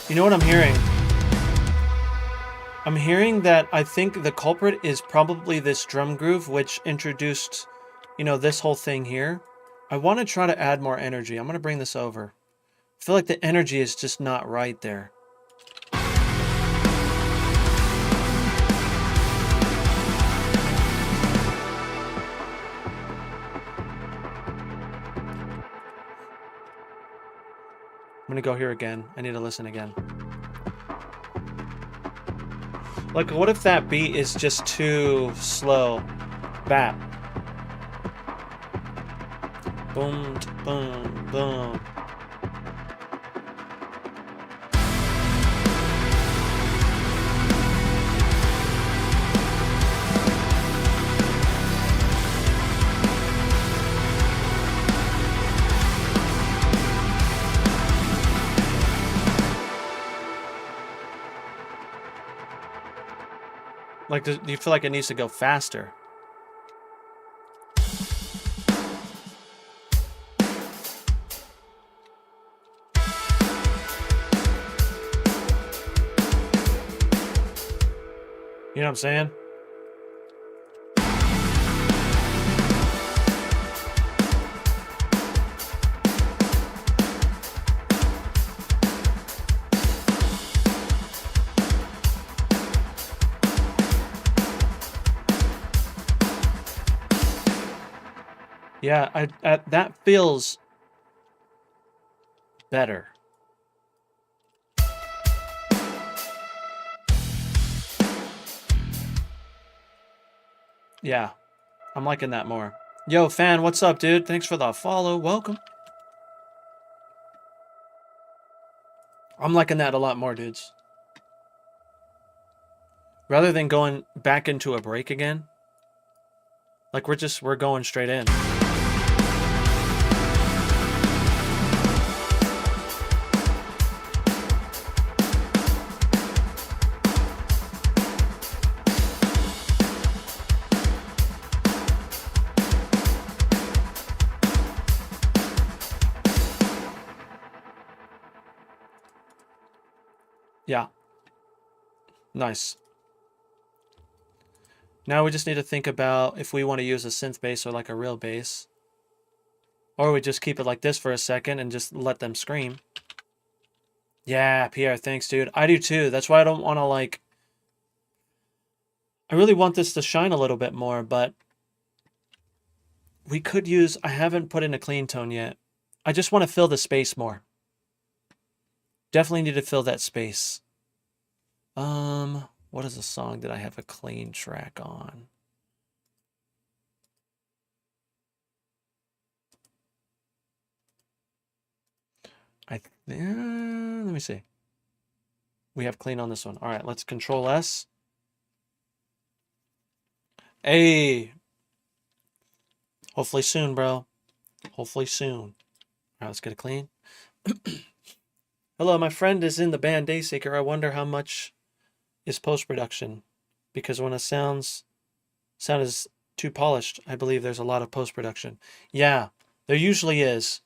A: You know what I'm hearing? I'm hearing that I think the culprit is probably this drum groove, which introduced, you know, this whole thing here. I want to try to add more energy. I'm going to bring this over. I feel like the energy is just not right there. I'm gonna go here again. I need to listen again. Like, what if that beat is just too slow? Bap. Boom, boom, boom. Like, do you feel like it needs to go faster? You know what I'm saying? Yeah, that feels better. Yeah, I'm liking that more. Yo, fan, what's up, dude? Thanks for the follow. Welcome. I'm liking that a lot more, dudes. Rather than going back into a break again, like we're going straight in. Yeah. Nice. Now we just need to think about if we want to use a synth bass or like a real bass. Or we just keep it like this for a second and just let them scream. Yeah, Pierre, thanks, dude. I do too. That's why I don't want to like... I really want this to shine a little bit more, but... we could use... I haven't put in a clean tone yet. I just want to fill the space more. Definitely need to fill that space. What is a song that I have a clean track on? Let me see. We have clean on this one. All right, let's Control S. Hey. Hopefully soon, bro. Hopefully soon. All right, let's get it clean. Hello, my friend is in the band Dayseeker. I wonder how much is post-production, because when a sound is too polished, I believe there's a lot of post-production. Yeah, there usually is.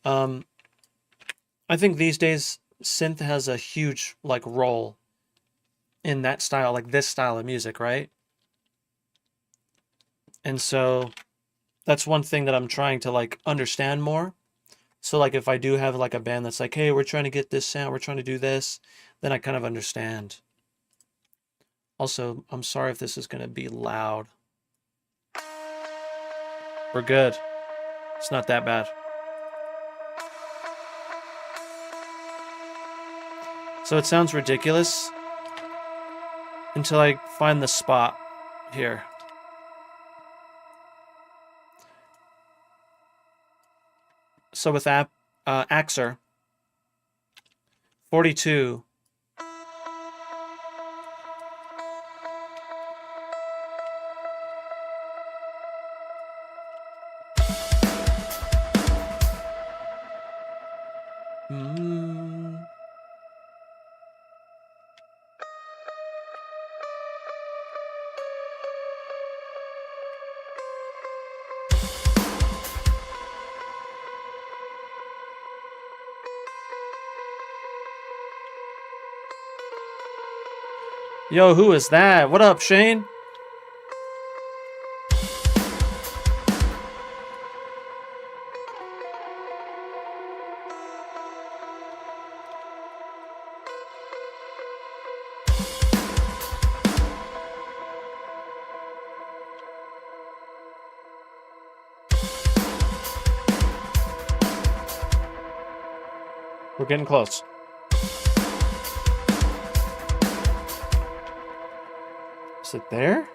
A: I think these days synth has a huge like role in that style, like this style of music, right? And so that's one thing that I'm trying to like understand more. So like if I do have like a band that's like, hey, we're trying to get this sound, we're trying to do this, then I kind of understand. Also, I'm sorry if this is going to be loud. We're good. It's not that bad. So it sounds ridiculous until I find the spot here. So with AXURE 42. Yo, who is that? What up, Shane? We're getting close. Is it there?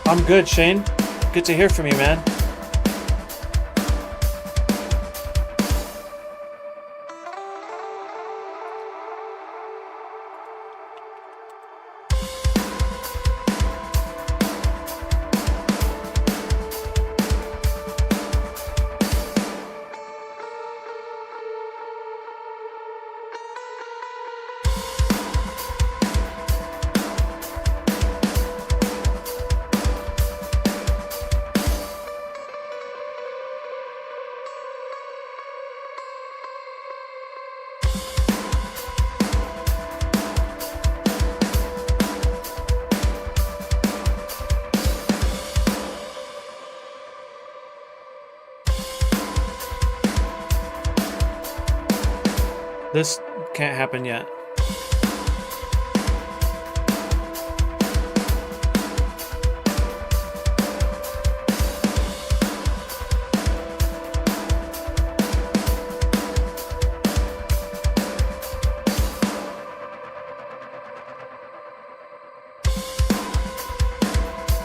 A: I'm good, Shane. Good Good to hear from you, man. This can't happen yet.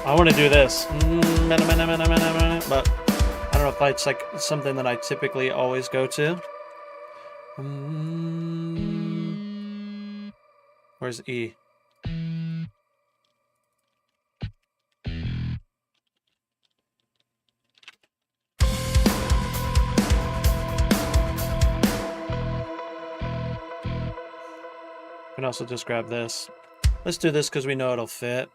A: I want to do this, but I don't know if it's like something that I typically always go to. Where's E? Can also just grab this. Let's do this because we know it'll fit.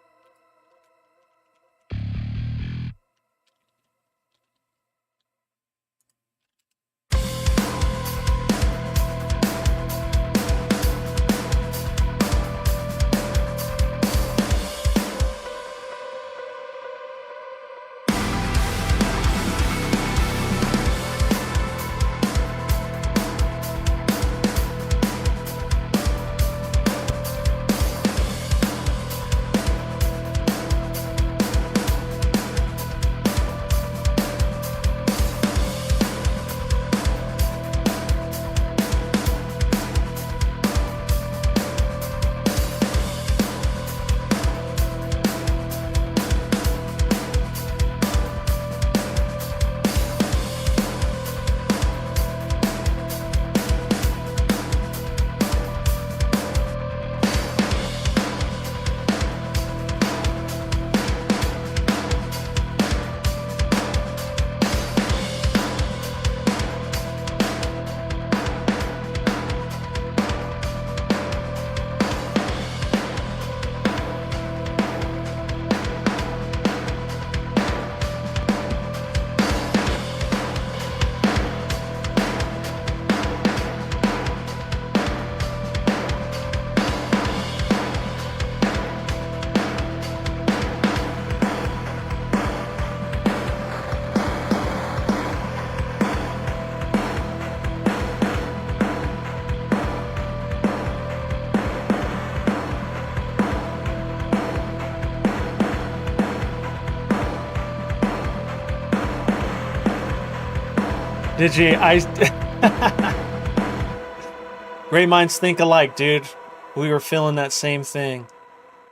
A: Great minds think alike, dude. We were feeling that same thing.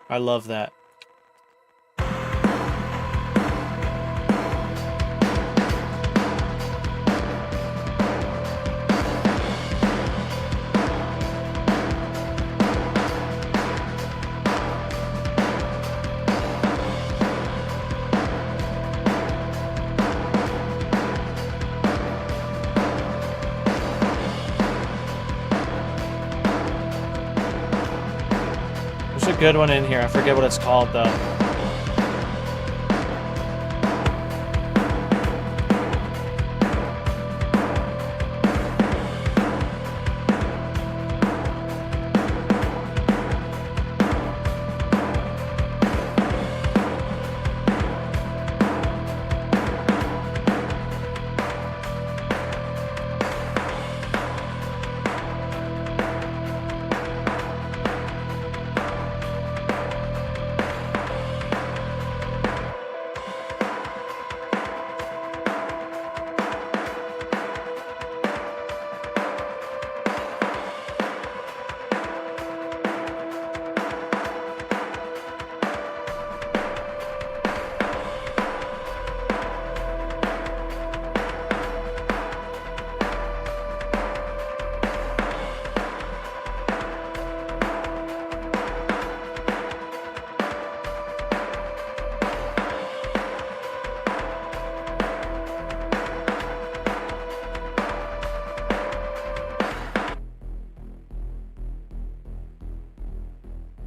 A: I love that. Good one in here. I forget what it's called though.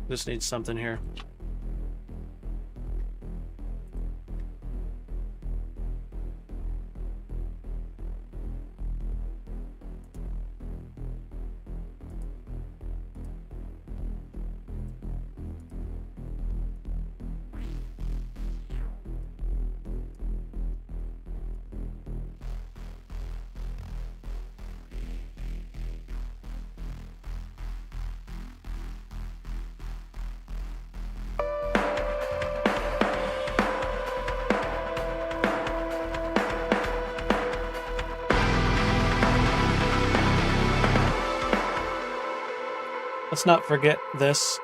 A: Just need something here. Let's not forget this.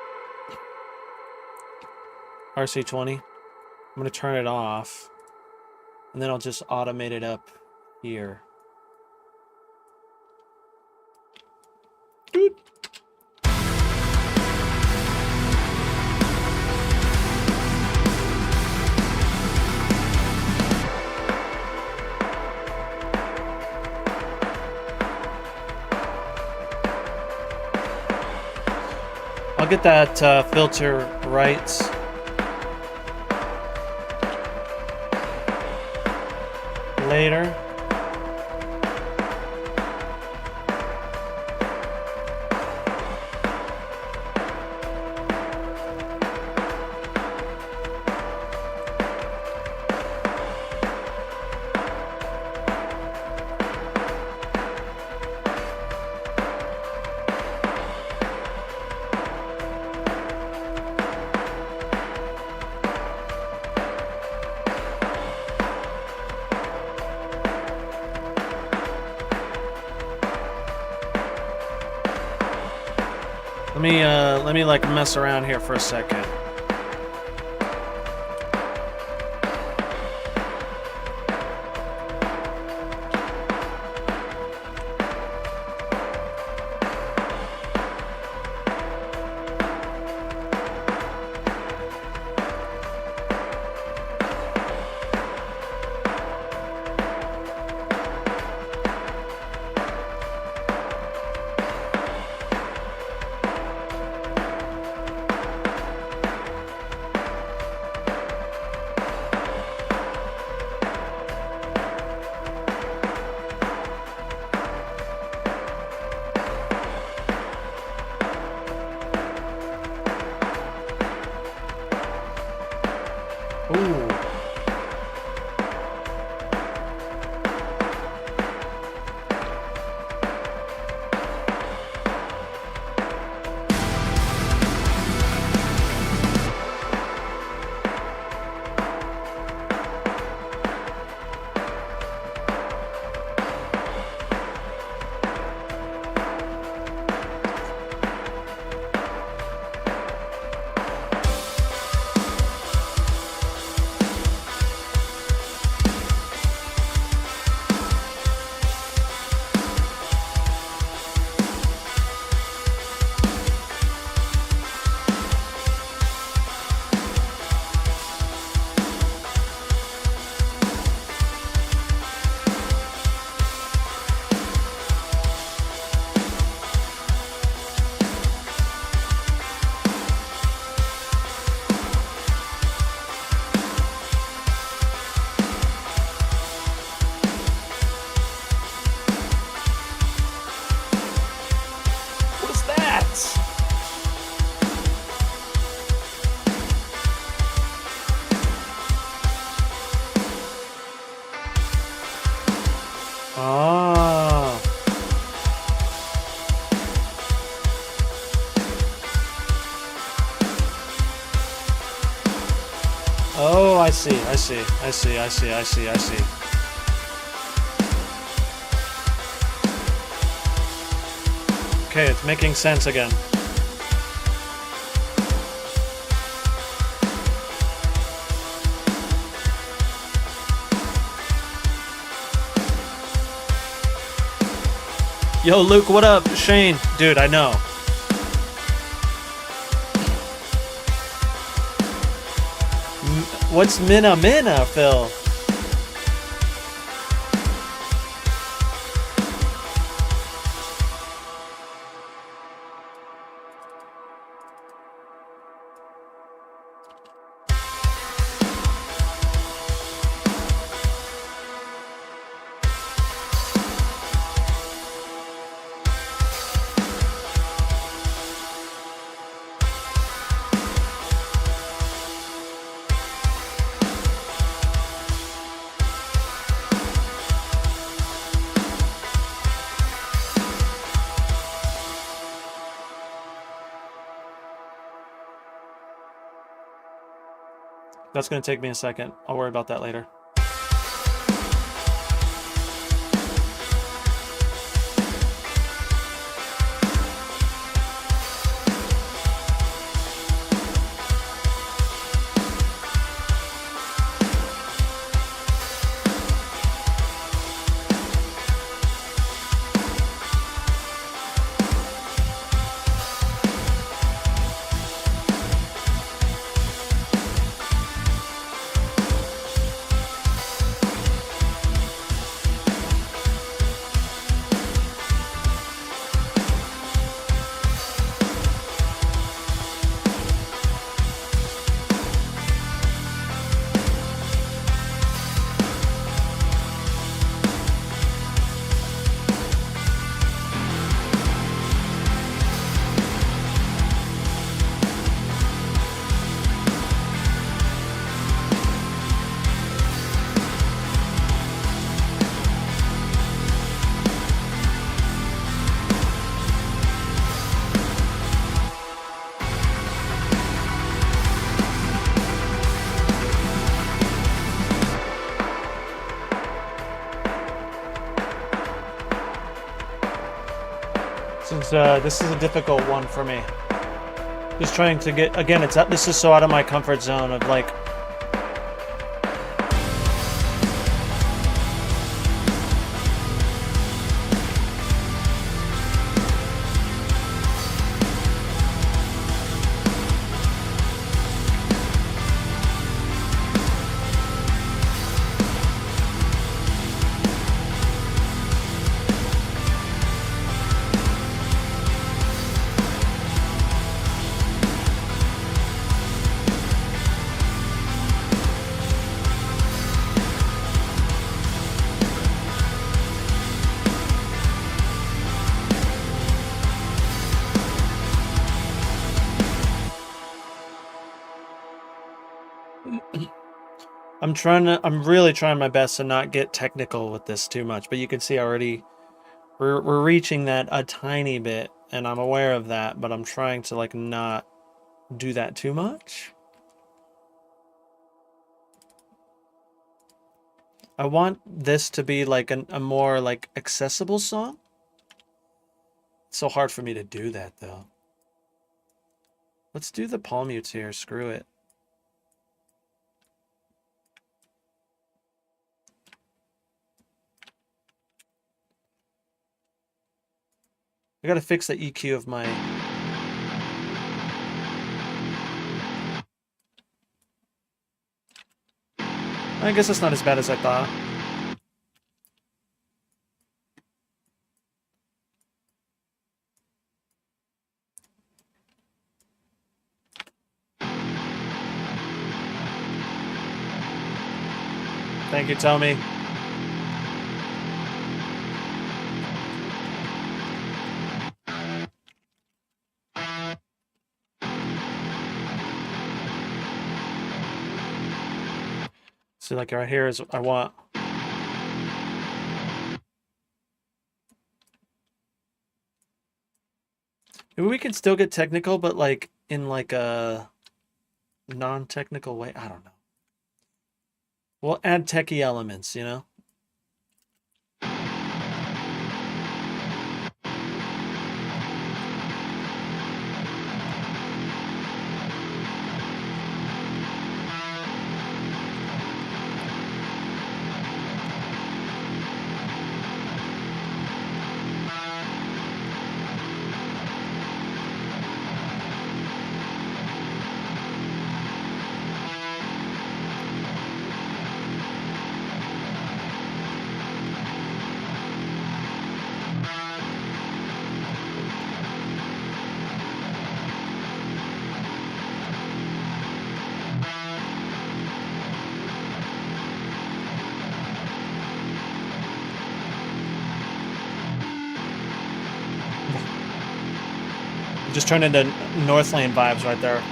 A: RC20. I'm going to turn it off. And then I'll just automate it up here. Dude. I'll get that filter right. Later. Let me like mess around here for a second. Ooh. Ah. Oh, I see. Okay, it's making sense again. Yo, Luke, what up? Shane, dude, I know. What's Mina, Phil? That's going to take me a second. I'll worry about that later. Since this is a difficult one for me. Just trying to get, again, this is so out of my comfort zone of like, I'm really trying my best to not get technical with this too much, but you can see already we're reaching that a tiny bit, and I'm aware of that, but I'm trying to like not do that too much. I want this to be like a more like accessible song. It's so hard for me to do that though. Let's do the palm mutes here, screw it. I gotta fix the EQ of my... I guess it's not as bad as I thought. Thank you, Tommy. So like right here is I want. Maybe we can still get technical, but like in like a non-technical way. I don't know. We'll add techie elements, you know? Just turned into Northland vibes right there.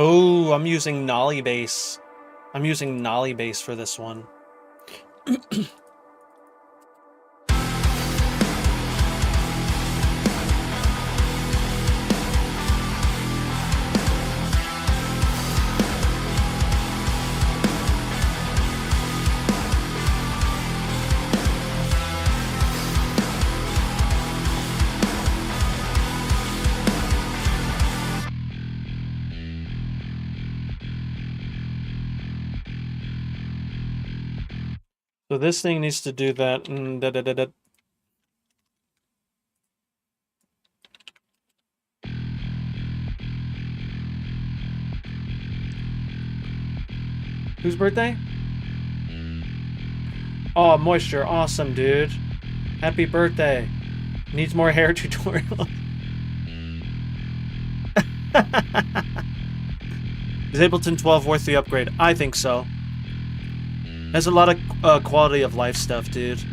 A: Oh, I'm using Nolly bass. I'm using Nolly bass for this one. So this thing needs to do that. Whose birthday? Oh, Moisture. Awesome, dude. Happy birthday. Needs more hair tutorial. Is Ableton 12 worth the upgrade? I think so. Has a lot of quality of life stuff, dude.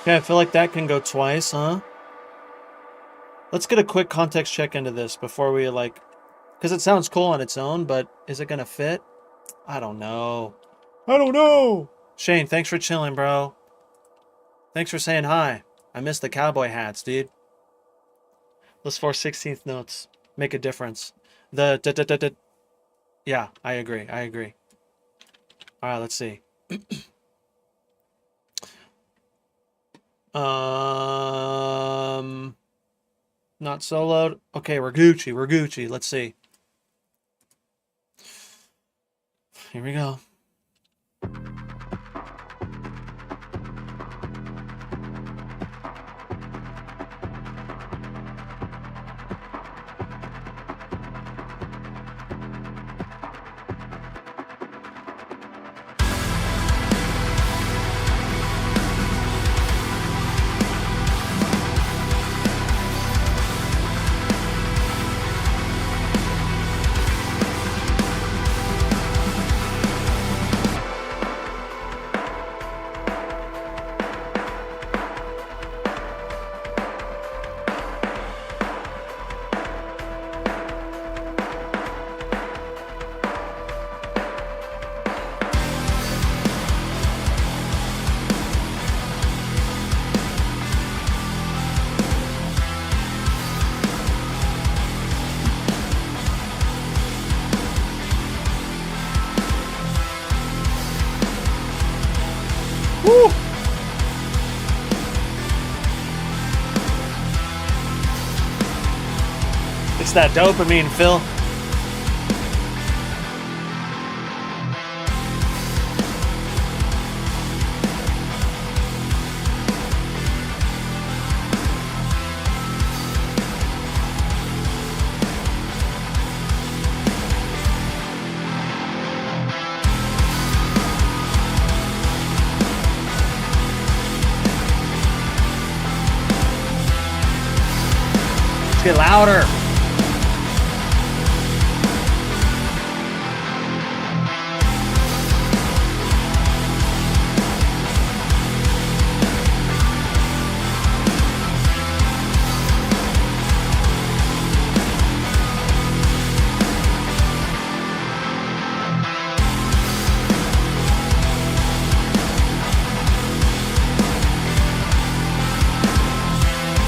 A: Okay, I feel like that can go twice, huh? Let's get a quick context check into this before we, like... Because it sounds cool on its own, but is it gonna fit? I don't know. I don't know! Shane, thanks for chilling, bro. Thanks for saying hi. I missed the cowboy hats, dude. Those 4/16 notes make a difference. Yeah, I agree. I agree. Alright, let's see. Not soloed. Okay, we're Gucci. We're Gucci. Let's see. Here we go. Woo! It's that dopamine, Phil. Get louder.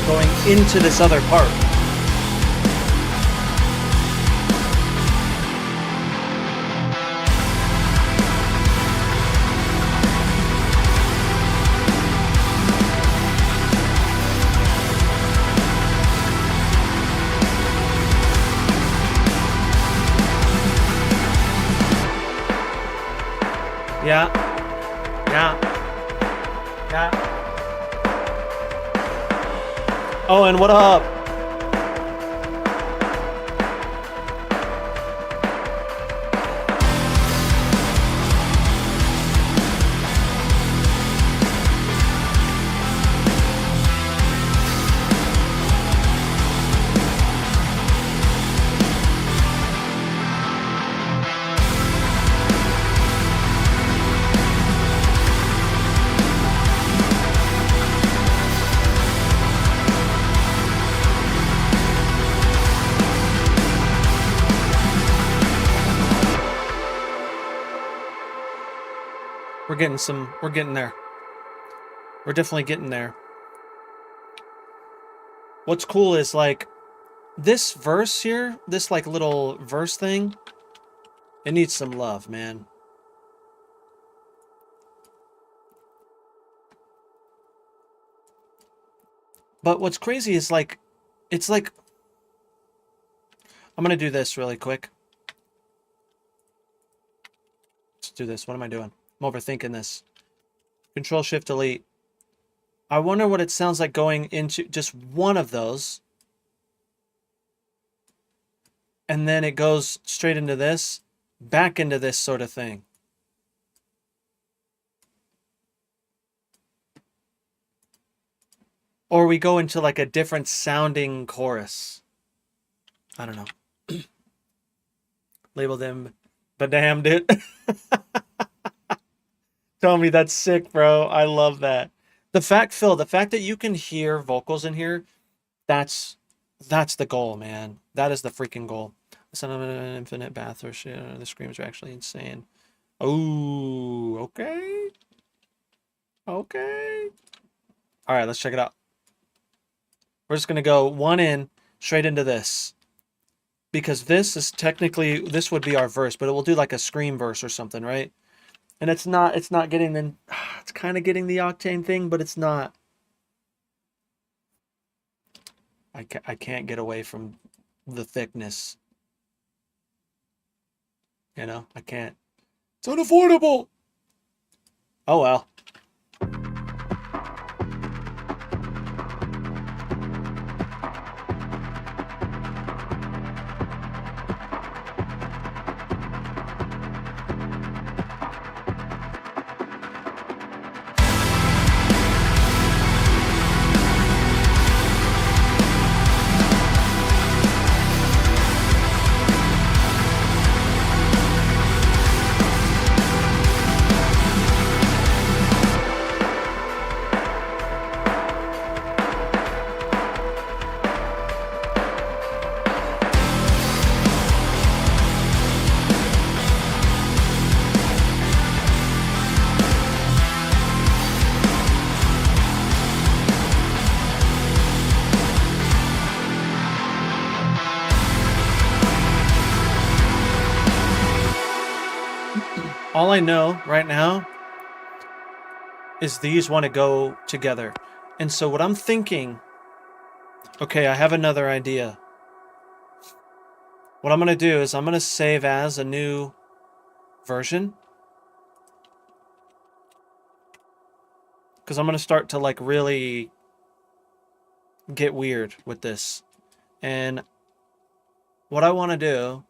A: going into this other part. Yeah. Yeah. Yeah. Oh, and what up? We're getting there. We're definitely getting there. What's cool is like this verse here, this like little verse thing, it needs some love, man. But what's crazy is like, it's like, I'm gonna do this really quick. Let's do this. What am I doing? I'm overthinking this. Control Shift Delete. I wonder what it sounds like going into just one of those. And then it goes straight into this, back into this sort of thing. Or we go into like a different sounding chorus. I don't know. Label them, but damn, dude. Tell me that's sick, bro. I love that. The fact, Phil, the fact that you can hear vocals in here, that's the goal, man. That is the freaking goal. The sound of an infinite bath or shit. The screams are actually insane. Oh, okay. Okay. All right, let's check it out. We're just going to go one in, straight into this. Because this is technically, this would be our verse, but it will do like a scream verse or something, right? And it's not getting the, it's kind of getting the octane thing, but it's not. I can't get away from the thickness. You know, I can't. It's unaffordable. Oh, well. All I know right now is these want to go together. And so what I'm thinking, okay, I have another idea. What I'm going to do is I'm going to save as a new version. Because I'm going to start to like really get weird with this. And what I want to do,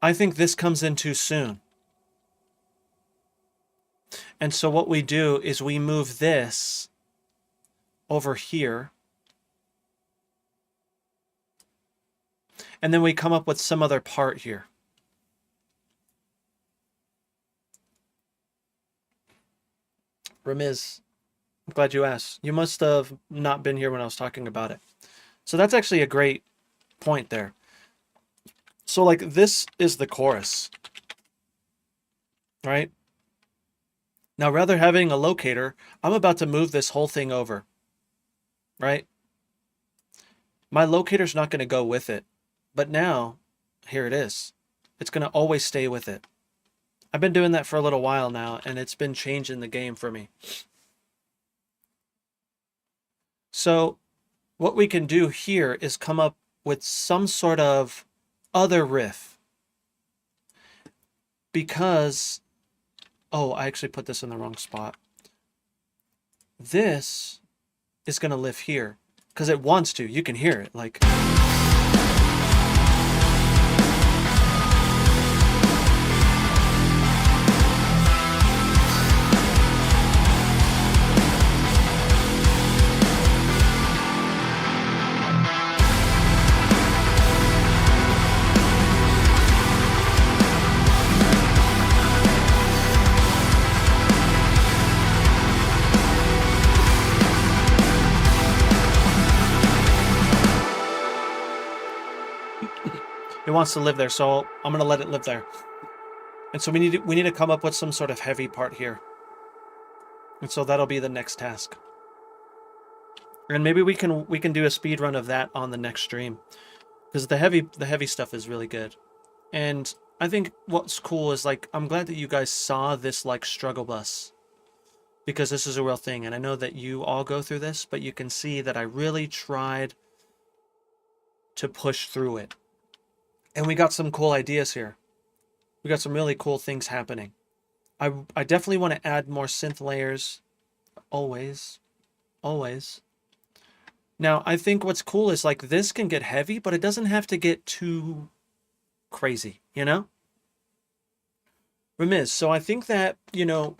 A: I think this comes in too soon. And so what we do is we move this over here. And then we come up with some other part here. Ramiz, I'm glad you asked. You must have not been here when I was talking about it. So that's actually a great point there. So like this is the chorus, right? Now rather having a locator, I'm about to move this whole thing over. right? My locator's not going to go with it. But now, here it is. It's going to always stay with it. I've been doing that for a little while now, and it's been changing the game for me. So what we can do here is come up with some sort of other riff. Because, oh, I actually put this in the wrong spot. This is going to live here because it wants to. You can hear it like... It wants to live there, so I'm gonna let it live there. And so we need to come up with some sort of heavy part here. And so that'll be the next task. And maybe we can do a speed run of that on the next stream, because the heavy stuff is really good. And I think what's cool is, like, I'm glad that you guys saw this like struggle bus, because this is a real thing, and I know that you all go through this, but you can see that I really tried to push through it. And we got some cool ideas here. We got some really cool things happening. I definitely want to add more synth layers. Always. Now, I think what's cool is, like, this can get heavy, but it doesn't have to get too crazy, you know? Remiz, so I think that, you know,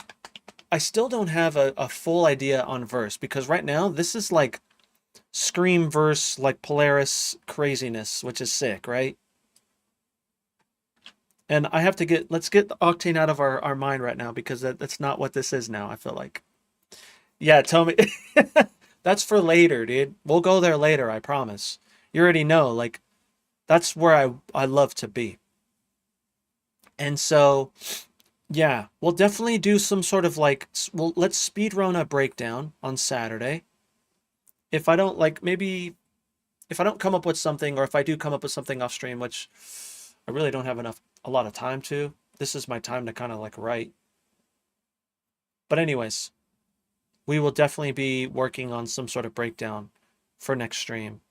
A: I still don't have a full idea on verse, because right now, this is like scream verse, like Polaris craziness, which is sick, right? And I have to let's get the Octane out of our mind right now, because that's not what this is now, I feel like. Yeah, tell me. That's for later, dude. We'll go there later, I promise. You already know, like, that's where I love to be. And so, yeah, we'll definitely do some sort of, like, well, let's speedrun a breakdown on Saturday. If I don't, like, maybe, if I don't come up with something, or if I do come up with something off stream, which I really don't have a lot of time to. This is my time to kind of like write. But anyways, we will definitely be working on some sort of breakdown for next stream.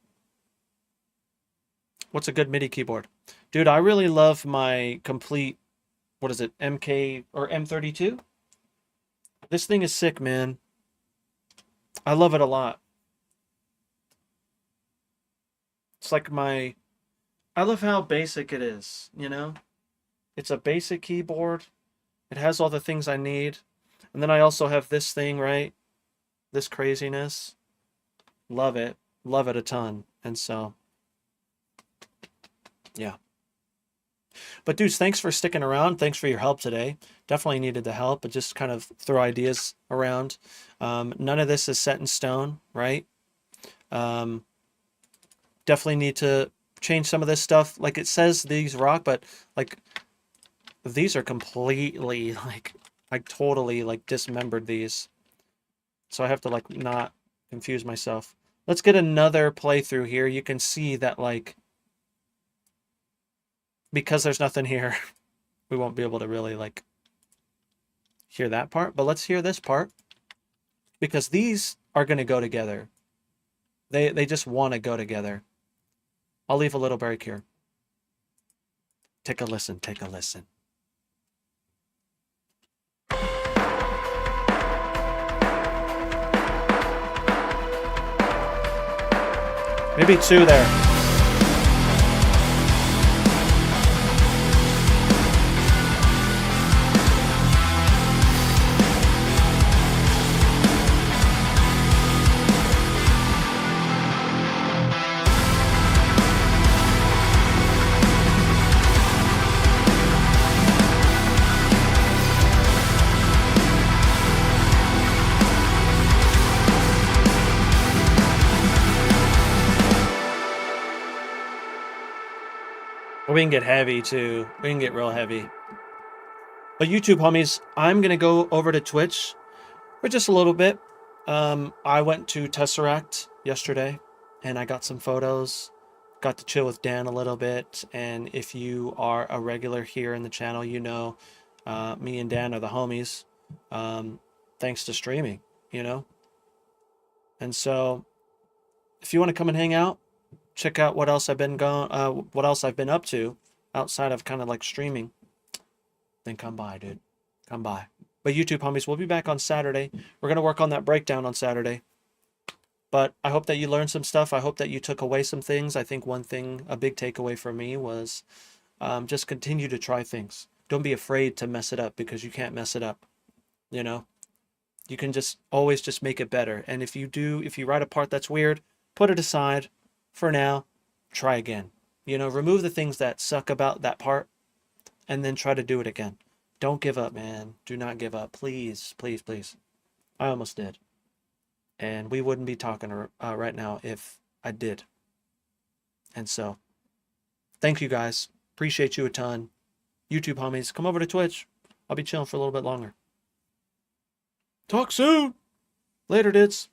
A: What's a good MIDI keyboard? Dude, I really love my complete, what is it, MK or M32? This thing is sick, man. I love it a lot. It's like I love how basic it is, you know? It's a basic keyboard. It has all the things I need. And then I also have this thing, right? This craziness. Love it. Love it a ton. And so, yeah. But dudes, thanks for sticking around. Thanks for your help today. Definitely needed the help, but just kind of throw ideas around. None of this is set in stone, right? Definitely need to change some of this stuff. Like, it says these rock, but like these are completely like I totally like dismembered these. So I have to like not confuse myself. Let's get another playthrough here. You can see that, like, because there's nothing here, we won't be able to really like hear that part, but let's hear this part, because these are going to go together. They just want to go together. I'll leave a little break here. Take a listen, take a listen. Maybe two there. We can get heavy too. We can get real heavy. But YouTube homies, I'm gonna go over to Twitch for just a little bit. I went to Tesseract yesterday, and I got some photos. Got to chill with Dan a little bit, and if you are a regular here in the channel, you know me and Dan are the homies, thanks to streaming, you know? And so if you want to come and hang out, check out what else I've been what else I've been up to outside of kind of like streaming, then come by, dude. Come by. But YouTube homies, we'll be back on Saturday. We're gonna work on that breakdown on Saturday. But I hope that you learned some stuff. I hope that you took away some things. I think one thing, a big takeaway for me was just continue to try things. Don't be afraid to mess it up because you can't mess it up. You know, you can just always just make it better. And if you write a part that's weird, put it aside for now. Try again. You know, remove the things that suck about that part and then try to do it again. Don't give up, man. Do not give up. Please, please, please. I almost did. And we wouldn't be talking right now if I did. And so, thank you guys. Appreciate you a ton. YouTube homies, come over to Twitch. I'll be chilling for a little bit longer. Talk soon. Later, dudes.